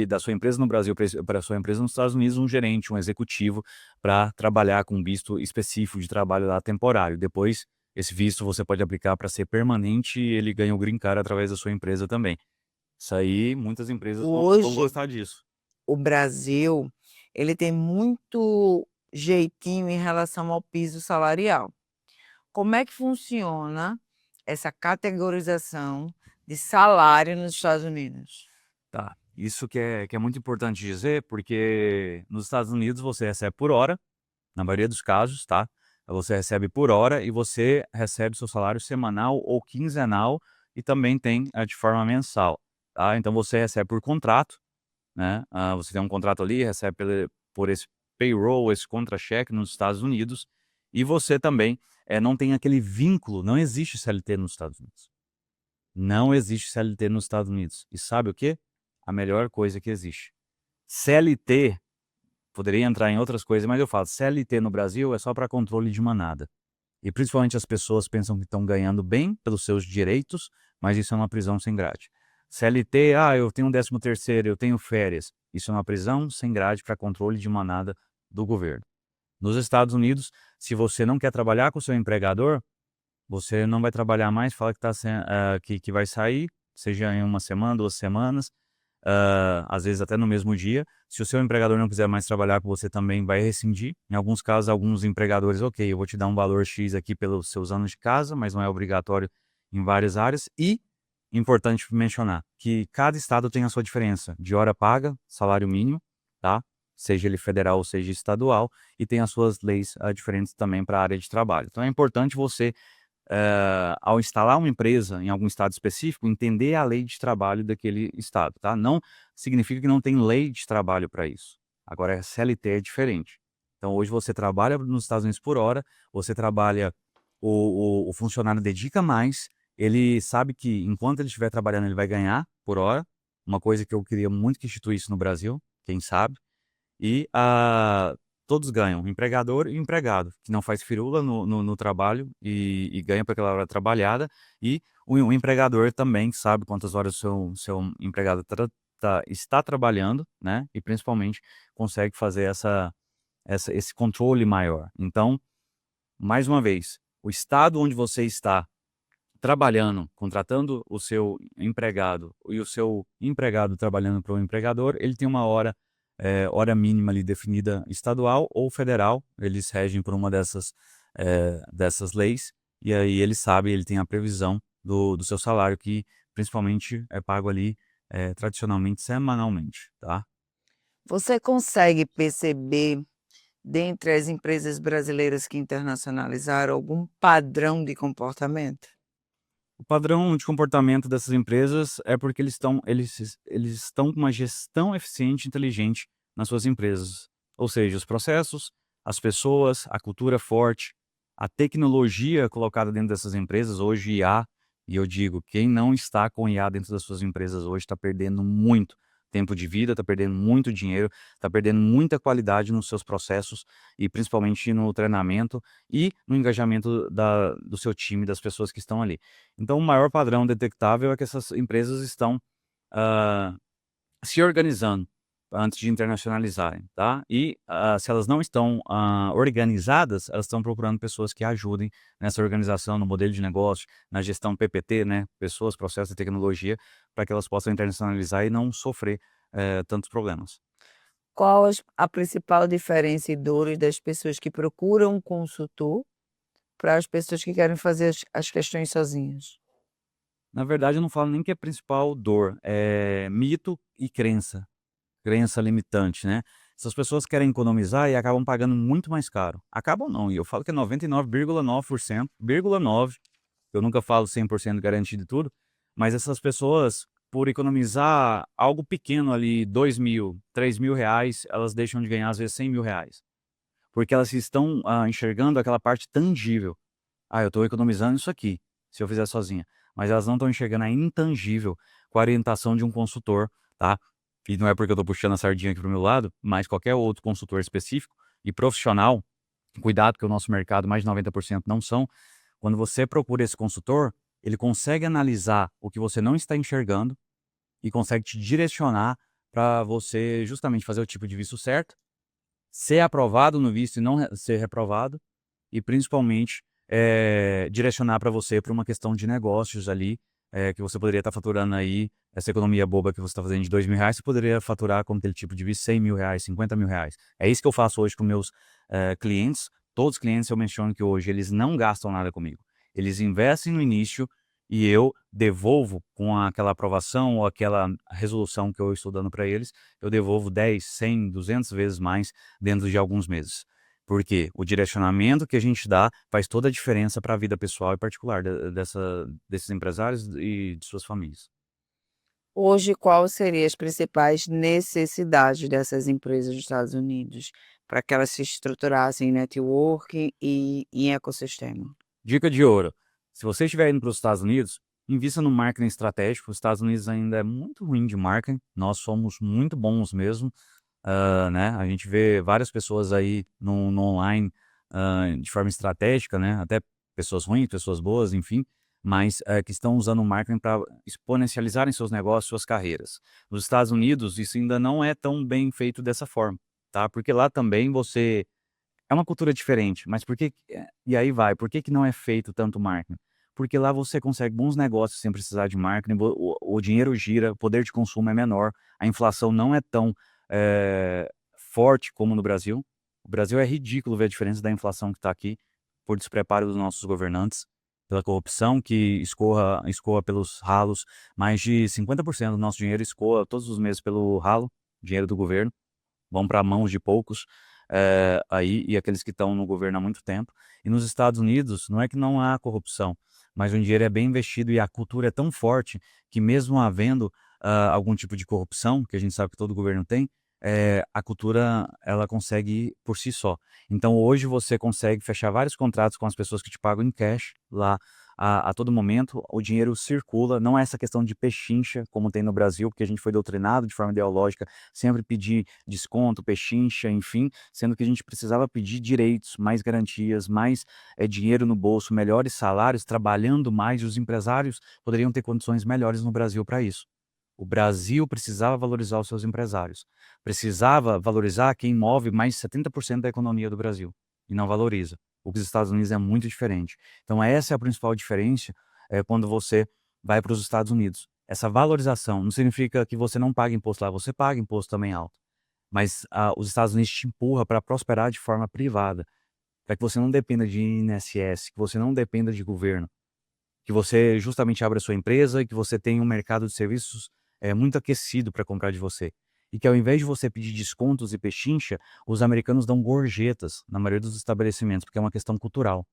da sua empresa no Brasil para a sua empresa nos Estados Unidos um gerente, um executivo, para trabalhar com um visto específico de trabalho lá temporário. Depois, esse visto você pode aplicar para ser permanente e ele ganha o green card através da sua empresa também. Isso aí, muitas empresas vão Hoje, gostar disso. o Brasil, ele tem muito jeitinho em relação ao piso salarial. Como é que funciona essa categorização de salário nos Estados Unidos? Tá. Isso que é muito importante dizer, porque nos Estados Unidos você recebe por hora, na maioria dos casos, tá? Você recebe por hora e você recebe seu salário semanal ou quinzenal e também tem de forma mensal, tá? Então você recebe por contrato, né? Você tem um contrato ali, recebe por esse payroll, esse contra-cheque nos Estados Unidos, e você também não tem aquele vínculo, não existe CLT nos Estados Unidos. Não existe CLT nos Estados Unidos. E sabe o quê? A melhor coisa que existe. CLT, poderia entrar em outras coisas, mas eu falo, CLT no Brasil é só para controle de manada. E principalmente as pessoas pensam que estão ganhando bem pelos seus direitos, mas isso é uma prisão sem grade. CLT, eu tenho um 13º, eu tenho férias. Isso é uma prisão sem grade para controle de manada do governo. Nos Estados Unidos, se você não quer trabalhar com o seu empregador, você não vai trabalhar mais, fala que, que vai sair, seja em uma semana, 2 semanas, às vezes até no mesmo dia. Se o seu empregador não quiser mais trabalhar com você, também vai rescindir. Em alguns casos, alguns empregadores, ok, eu vou te dar um valor X aqui pelos seus anos de casa, mas não é obrigatório em várias áreas. E, importante mencionar, que cada estado tem a sua diferença de hora paga, salário mínimo, tá? Seja ele federal ou seja estadual, e tem as suas leis diferentes também para a área de trabalho. Então é importante você ao instalar uma empresa em algum estado específico, entender a lei de trabalho daquele estado, tá? Não significa que não tem lei de trabalho para isso. Agora, a CLT é diferente. Então, hoje você trabalha nos Estados Unidos por hora, você trabalha, o funcionário dedica mais, ele sabe que enquanto ele estiver trabalhando, ele vai ganhar por hora, uma coisa que eu queria muito que instituísse no Brasil, quem sabe, e todos ganham, empregador e empregado, que não faz firula no trabalho e ganha por aquela hora trabalhada, e o empregador também sabe quantas horas o seu empregado está trabalhando, né? E principalmente consegue fazer esse controle maior. Então, mais uma vez, o estado onde você está trabalhando, contratando o seu empregado e o seu empregado trabalhando para o empregador, ele tem uma hora hora mínima ali definida estadual ou federal, eles regem por uma dessas leis, e aí ele sabe, ele tem a previsão do seu salário, que principalmente é pago ali tradicionalmente semanalmente, tá? Você consegue perceber, dentre as empresas brasileiras que internacionalizaram, algum padrão de comportamento? O padrão de comportamento dessas empresas é porque eles estão com uma gestão eficiente e inteligente nas suas empresas. Ou seja, os processos, as pessoas, a cultura forte, a tecnologia colocada dentro dessas empresas, hoje IA, e eu digo, quem não está com IA dentro das suas empresas hoje está perdendo muito tempo de vida, está perdendo muito dinheiro, está perdendo muita qualidade nos seus processos e principalmente no treinamento e no engajamento do seu time, das pessoas que estão ali. Então, o maior padrão detectável é que essas empresas estão ah, se organizando antes de internacionalizarem, tá? E se elas não estão organizadas, elas estão procurando pessoas que ajudem nessa organização, no modelo de negócio, na gestão PPT, né? Pessoas, processos e tecnologia, para que elas possam internacionalizar e não sofrer tantos problemas. Qual a principal diferença e dores das pessoas que procuram um consultor para as pessoas que querem fazer as questões sozinhas? Na verdade, eu não falo nem que é principal dor, é mito e crença limitante, né. Essas pessoas querem economizar e acabam pagando muito mais caro. Acabam não, e eu falo que é 99,9%, vírgula 9, eu nunca falo 100% garantido de tudo, mas essas pessoas, por economizar algo pequeno ali, 2.000, R$ 3.000, elas deixam de ganhar às vezes R$ 100.000, porque elas estão, enxergando aquela parte tangível. "Ah, eu estou economizando isso aqui, se eu fizer sozinha", mas elas não estão enxergando a intangível com a orientação de um consultor, tá. E não é porque eu estou puxando a sardinha aqui para o meu lado, mas qualquer outro consultor específico e profissional, cuidado que o nosso mercado mais de 90% não são, quando você procura esse consultor, ele consegue analisar o que você não está enxergando e consegue te direcionar para você justamente fazer o tipo de visto certo, ser aprovado no visto e não ser reprovado, e principalmente, direcionar para você para uma questão de negócios ali, que você poderia estar faturando aí, essa economia boba que você está fazendo de R$ 2.000, você poderia faturar com aquele tipo de visto R$ 100.000, R$ 50.000. É isso que eu faço hoje com meus, clientes. Todos os clientes eu menciono que hoje eles não gastam nada comigo. Eles investem no início e eu devolvo com aquela aprovação ou aquela resolução que eu estou dando para eles, eu devolvo 10, 100, 200 vezes mais dentro de alguns meses. Porque o direcionamento que a gente dá faz toda a diferença para a vida pessoal e particular desses empresários e de suas famílias. Hoje, qual seria as principais necessidades dessas empresas dos Estados Unidos, para que elas se estruturassem em networking e em ecossistema? Dica de ouro: se você estiver indo para os Estados Unidos, invista no marketing estratégico. Os Estados Unidos ainda é muito ruim de marketing, nós somos muito bons mesmo, né, a gente vê várias pessoas aí no online, de forma estratégica, né, até pessoas ruins, pessoas boas, enfim, mas, que estão usando o marketing para exponencializarem seus negócios, suas carreiras. Nos Estados Unidos, isso ainda não é tão bem feito dessa forma, tá, porque lá também você é uma cultura diferente, mas e aí vai, por que que não é feito tanto marketing? Porque lá você consegue bons negócios sem precisar de marketing, o dinheiro gira, o poder de consumo é menor, a inflação não é tão, forte como no Brasil. O Brasil é ridículo ver a diferença da inflação que está aqui, por despreparo dos nossos governantes, pela corrupção que escoa pelos ralos. Mais de 50% do nosso dinheiro escoa todos os meses pelo ralo, dinheiro do governo, vão para mãos de poucos, aí, e aqueles que estão no governo há muito tempo. E nos Estados Unidos, não é que não há corrupção, mas o dinheiro é bem investido e a cultura é tão forte que mesmo havendo, algum tipo de corrupção, que a gente sabe que todo governo tem, a cultura ela consegue ir por si só. Então hoje você consegue fechar vários contratos com as pessoas que te pagam em cash lá a todo momento, o dinheiro circula, não é essa questão de pechincha como tem no Brasil, porque a gente foi doutrinado de forma ideológica sempre pedir desconto, pechincha, enfim, sendo que a gente precisava pedir direitos, mais garantias, mais dinheiro no bolso, melhores salários, trabalhando mais, e os empresários poderiam ter condições melhores no Brasil para isso. O Brasil precisava valorizar os seus empresários, precisava valorizar quem move mais de 70% da economia do Brasil, e não valoriza. O que os Estados Unidos é muito diferente. Então essa é a principal diferença, quando você vai para os Estados Unidos. Essa valorização não significa que você não paga imposto lá, você paga imposto também alto, mas os Estados Unidos te empurra para prosperar de forma privada, para que você não dependa de INSS, que você não dependa de governo, que você justamente abra sua empresa e que você tenha um mercado de serviços muito aquecido para comprar de você. E que ao invés de você pedir descontos e pechincha, os americanos dão gorjetas na maioria dos estabelecimentos, porque é uma questão cultural.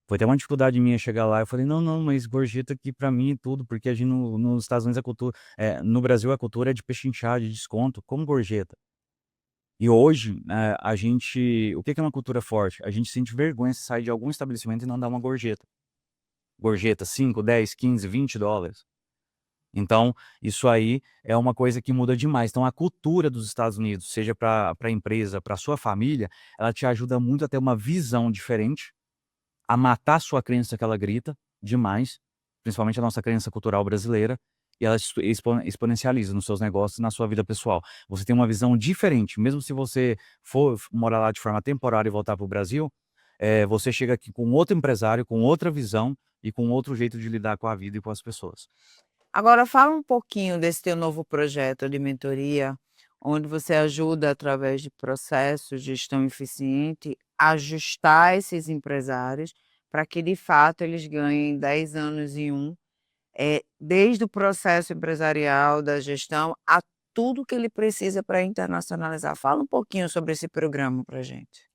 Foi até uma dificuldade minha chegar lá, eu falei: "Não, não, mas gorjeta aqui pra mim é tudo, porque a gente nos Estados Unidos a cultura no Brasil a cultura é de pechinchar, de desconto, como gorjeta?". E hoje, a gente o que que é uma cultura forte? A gente sente vergonha se sair de algum estabelecimento e não dar uma gorjeta. Gorjeta 5, 10, 15, $20. Então, isso aí é uma coisa que muda demais. Então a cultura dos Estados Unidos, seja pra empresa, pra sua família, ela te ajuda muito a ter uma visão diferente, a matar sua crença que ela grita demais, principalmente a nossa crença cultural brasileira, e ela exponencializa nos seus negócios e na sua vida pessoal. Você tem uma visão diferente, mesmo se você for morar lá de forma temporária e voltar para o Brasil, você chega aqui com outro empresário, com outra visão e com outro jeito de lidar com a vida e com as pessoas. Agora fala um pouquinho desse teu novo projeto de mentoria, onde você ajuda através de processos de gestão eficiente, a ajustar esses empresários para que de fato eles ganhem 10 anos em um, desde o processo empresarial, da gestão, a tudo que ele precisa para internacionalizar. Fala um pouquinho sobre esse programa para gente.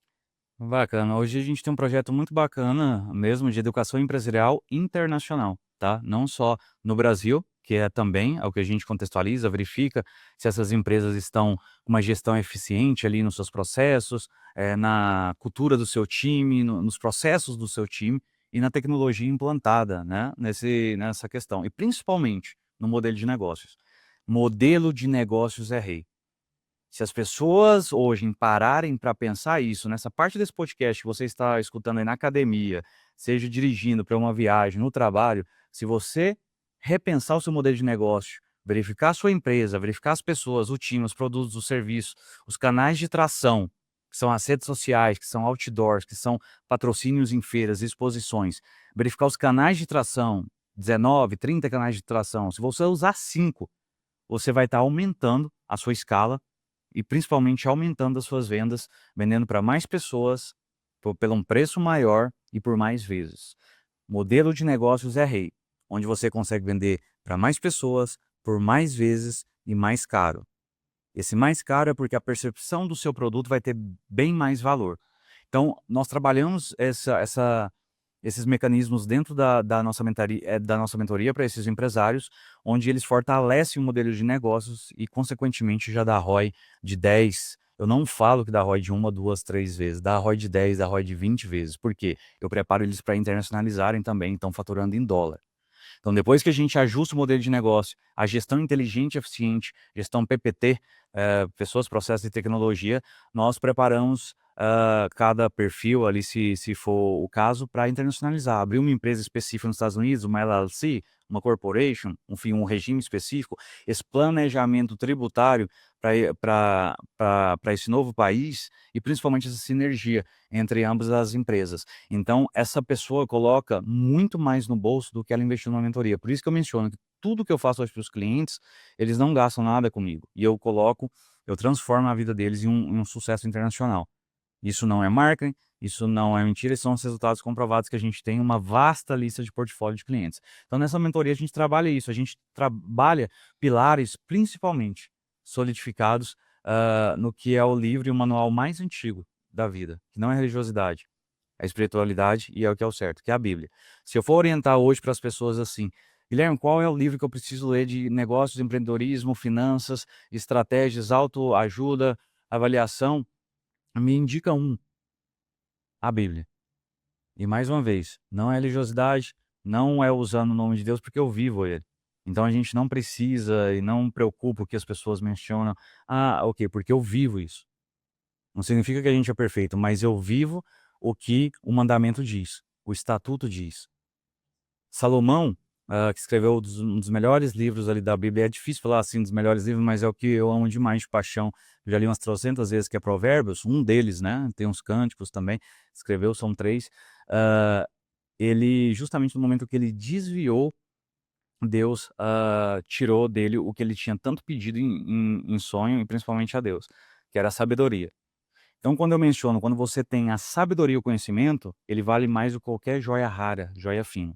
Bacana. Hoje a gente tem um projeto muito bacana mesmo de educação empresarial internacional, tá? Não só no Brasil, que é também é o que a gente contextualiza, verifica se essas empresas estão com uma gestão eficiente ali nos seus processos, na cultura do seu time, nos processos do seu time e na tecnologia implantada, né, nessa questão. E principalmente no modelo de negócios. Modelo de negócios é rei. Se as pessoas hoje pararem para pensar isso, nessa parte desse podcast que você está escutando aí na academia, seja dirigindo para uma viagem, no trabalho, se você repensar o seu modelo de negócio, verificar a sua empresa, verificar as pessoas, o time, os produtos, os serviços, os canais de tração, que são as redes sociais, que são outdoors, que são patrocínios em feiras, exposições, verificar os canais de tração, 19, 30 canais de tração. Se você usar 5, você vai estar aumentando a sua escala e principalmente aumentando as suas vendas, vendendo para mais pessoas, pelo um preço maior e por mais vezes. Modelo de negócios é rei, onde você consegue vender para mais pessoas, por mais vezes e mais caro. Esse mais caro é porque a percepção do seu produto vai ter bem mais valor. Então, nós trabalhamos esses mecanismos dentro da nossa mentoria para esses empresários, onde eles fortalecem o modelo de negócios e, consequentemente, já dá ROI de 10. Eu não falo que dá ROI de 1, 2, 3 vezes, dá ROI de 10, dá ROI de 20 vezes. Por quê? Eu preparo eles para internacionalizarem também, estão faturando em dólar. Então, depois que a gente ajusta o modelo de negócio, a gestão inteligente e eficiente, gestão PPT, pessoas, processos e tecnologia, nós preparamos cada perfil ali, se for o caso, para internacionalizar. Abrir uma empresa específica nos Estados Unidos, uma LLC, uma corporation, enfim, um regime específico, esse planejamento tributário para esse novo país e principalmente essa sinergia entre ambas as empresas. Então, essa pessoa coloca muito mais no bolso do que ela investiu numa mentoria. Por isso que eu menciono que tudo que eu faço hoje para os clientes, eles não gastam nada comigo. E eu transformo a vida deles em um sucesso internacional. Isso não é marketing, isso não é mentira, são os resultados comprovados que a gente tem uma vasta lista de portfólio de clientes. Então, nessa mentoria, a gente trabalha isso, a gente trabalha pilares principalmente solidificados no que é o livro e o manual mais antigo da vida, que não é religiosidade, é espiritualidade e é o que é o certo, que é a Bíblia. Se eu for orientar hoje para as pessoas assim, Guilherme, qual é o livro que eu preciso ler de negócios, empreendedorismo, finanças, estratégias, autoajuda, avaliação? Me indica um, a Bíblia. E mais uma vez, não é religiosidade, não é usando o nome de Deus, porque eu vivo ele. Então a gente não precisa e não preocupa o que as pessoas mencionam. Ah, ok, porque eu vivo isso. Não significa que a gente é perfeito, mas eu vivo o que o mandamento diz, o estatuto diz. Salomão, que escreveu um dos melhores livros ali da Bíblia, é difícil falar assim dos melhores livros, mas é o que eu amo demais de paixão. Eu já li umas 300 vezes, que é Provérbios, um deles, né? Tem uns cânticos também, escreveu, são 3. Ah, ele, justamente no momento que ele desviou, Deus tirou dele o que ele tinha tanto pedido em sonho, e principalmente a Deus, que era a sabedoria. Então, quando eu menciono, quando você tem a sabedoria e o conhecimento, ele vale mais do que qualquer joia rara, joia fina.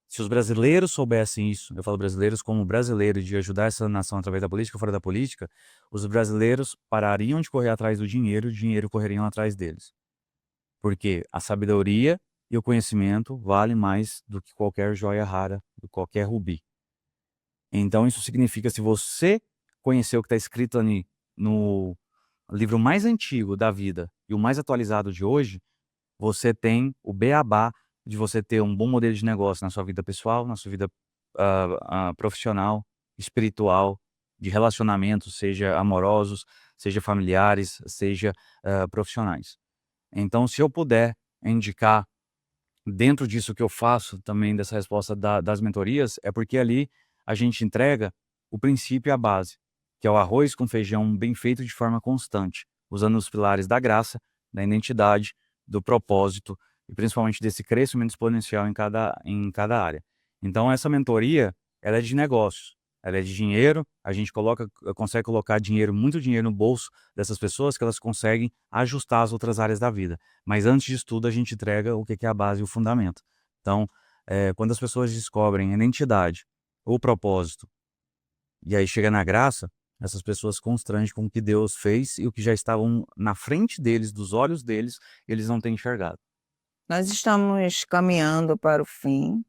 Se os brasileiros soubessem isso, eu falo brasileiros como brasileiros, de ajudar essa nação através da política, fora da política, os brasileiros parariam de correr atrás do dinheiro e o dinheiro correriam atrás deles. Porque a sabedoria e o conhecimento valem mais do que qualquer joia rara, do que qualquer rubi. Então, isso significa, se você conhecer o que está escrito ali no livro mais antigo da vida e o mais atualizado de hoje, você tem o beabá de você ter um bom modelo de negócio na sua vida pessoal, na sua vida profissional, espiritual, de relacionamentos, seja amorosos, seja familiares, seja profissionais. Então, se eu puder indicar dentro disso que eu faço também, dessa resposta das mentorias, é porque ali a gente entrega o princípio e a base, que é o arroz com feijão bem feito de forma constante, usando os pilares da graça, da identidade, do propósito e principalmente desse crescimento exponencial em cada área. Então essa mentoria, ela é de negócios, ela é de dinheiro, a gente consegue colocar dinheiro, muito dinheiro no bolso dessas pessoas, que elas conseguem ajustar as outras áreas da vida. Mas antes disso tudo, a gente entrega o que é a base e o fundamento. Então, quando as pessoas descobrem a identidade, o propósito, e aí chega na graça, essas pessoas constrangem com o que Deus fez e o que já estavam na frente deles, dos olhos deles, eles não têm enxergado. Nós estamos caminhando para o fim,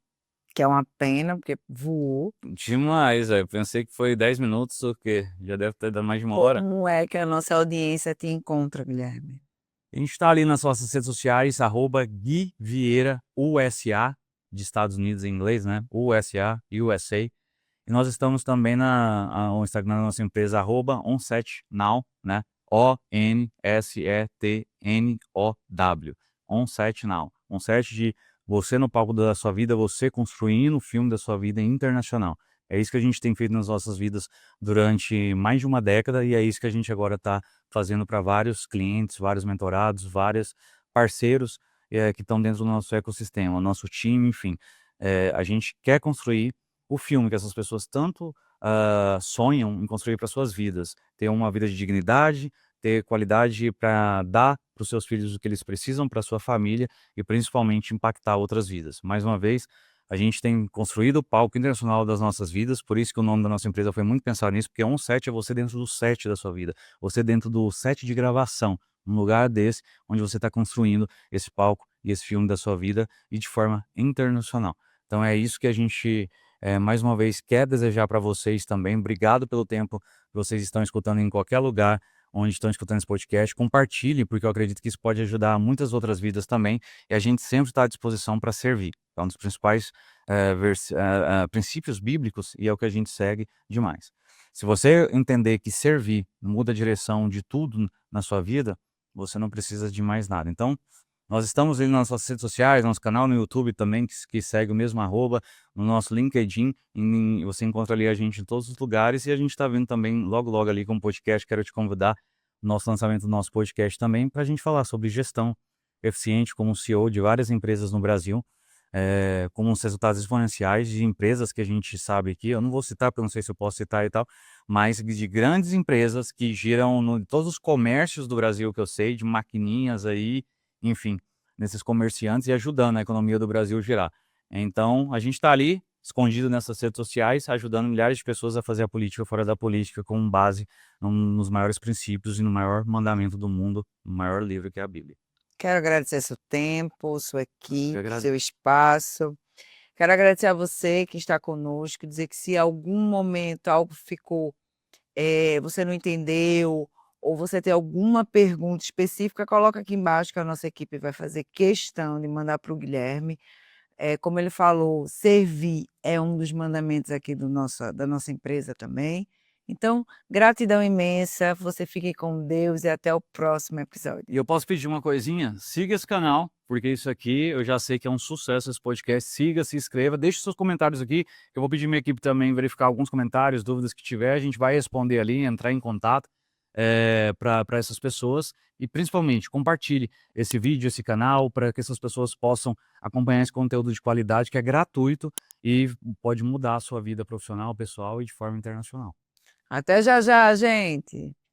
que é uma pena, porque voou. Demais, velho. Pensei que foi 10 minutos, o quê? Já deve ter dado mais de 1 hora. Como é que a nossa audiência te encontra, Guilherme? A gente está ali nas nossas redes sociais, @Gui Vieira, USA, de Estados Unidos em inglês, né? USA, USA. E nós estamos também no Instagram da nossa empresa, @OnSetNow, né? ONSETNOW. OnSetNow. OnSet de você no palco da sua vida, você construindo o filme da sua vida internacional. É isso que a gente tem feito nas nossas vidas durante mais de uma década e é isso que a gente agora está fazendo para vários clientes, vários mentorados, vários parceiros que estão dentro do nosso ecossistema, nosso time, enfim. A gente quer construir o filme que essas pessoas tanto sonham em construir para suas vidas, ter uma vida de dignidade, ter qualidade para dar para os seus filhos o que eles precisam, para sua família e principalmente impactar outras vidas. Mais uma vez, a gente tem construído o palco internacional das nossas vidas, por isso que o nome da nossa empresa foi muito pensado nisso, porque on-set é você dentro do set da sua vida, você dentro do set de gravação, um lugar desse onde você está construindo esse palco e esse filme da sua vida e de forma internacional. Então é isso que a gente mais uma vez quer desejar para vocês também. Obrigado pelo tempo que vocês estão escutando em qualquer lugar onde estão escutando esse podcast. Compartilhe, porque eu acredito que isso pode ajudar muitas outras vidas também. E a gente sempre está à disposição para servir. É um dos principais princípios bíblicos e é o que a gente segue demais. Se você entender que servir muda a direção de tudo na sua vida, você não precisa de mais nada. Então, nós estamos ali nas nossas redes sociais, nosso canal no YouTube também, que segue o mesmo @, no nosso LinkedIn, você encontra ali a gente em todos os lugares e a gente está vindo também logo logo ali com o podcast. Quero te convidar no nosso lançamento do nosso podcast também para a gente falar sobre gestão eficiente como CEO de várias empresas no Brasil, com os resultados exponenciais de empresas que a gente sabe aqui, eu não vou citar porque eu não sei se eu posso citar e tal, mas de grandes empresas que giram em todos os comércios do Brasil que eu sei, de maquininhas aí, enfim, nesses comerciantes e ajudando a economia do Brasil girar. Então, a gente está ali, escondido nessas redes sociais, ajudando milhares de pessoas a fazer a política fora da política, com base nos maiores princípios e no maior mandamento do mundo, no maior livro que é a Bíblia. Quero agradecer seu tempo, sua equipe, agradeço. seu espaço. Quero agradecer a você que está conosco, dizer que se em algum momento algo ficou, você não entendeu, ou você tem alguma pergunta específica, coloca aqui embaixo que a nossa equipe vai fazer questão de mandar para o Guilherme. Como ele falou, servir é um dos mandamentos aqui da nossa empresa também. Então, gratidão imensa, você fique com Deus e até o próximo episódio. E eu posso pedir uma coisinha? Siga esse canal, porque isso aqui eu já sei que é um sucesso, esse podcast. Siga, se inscreva, deixe seus comentários aqui. Eu vou pedir minha equipe também verificar alguns comentários, dúvidas que tiver. A gente vai responder ali, entrar em contato para essas pessoas. E principalmente, compartilhe esse vídeo, esse canal, para que essas pessoas possam acompanhar esse conteúdo de qualidade, que é gratuito e pode mudar a sua vida profissional, pessoal e de forma internacional. Até já já, gente!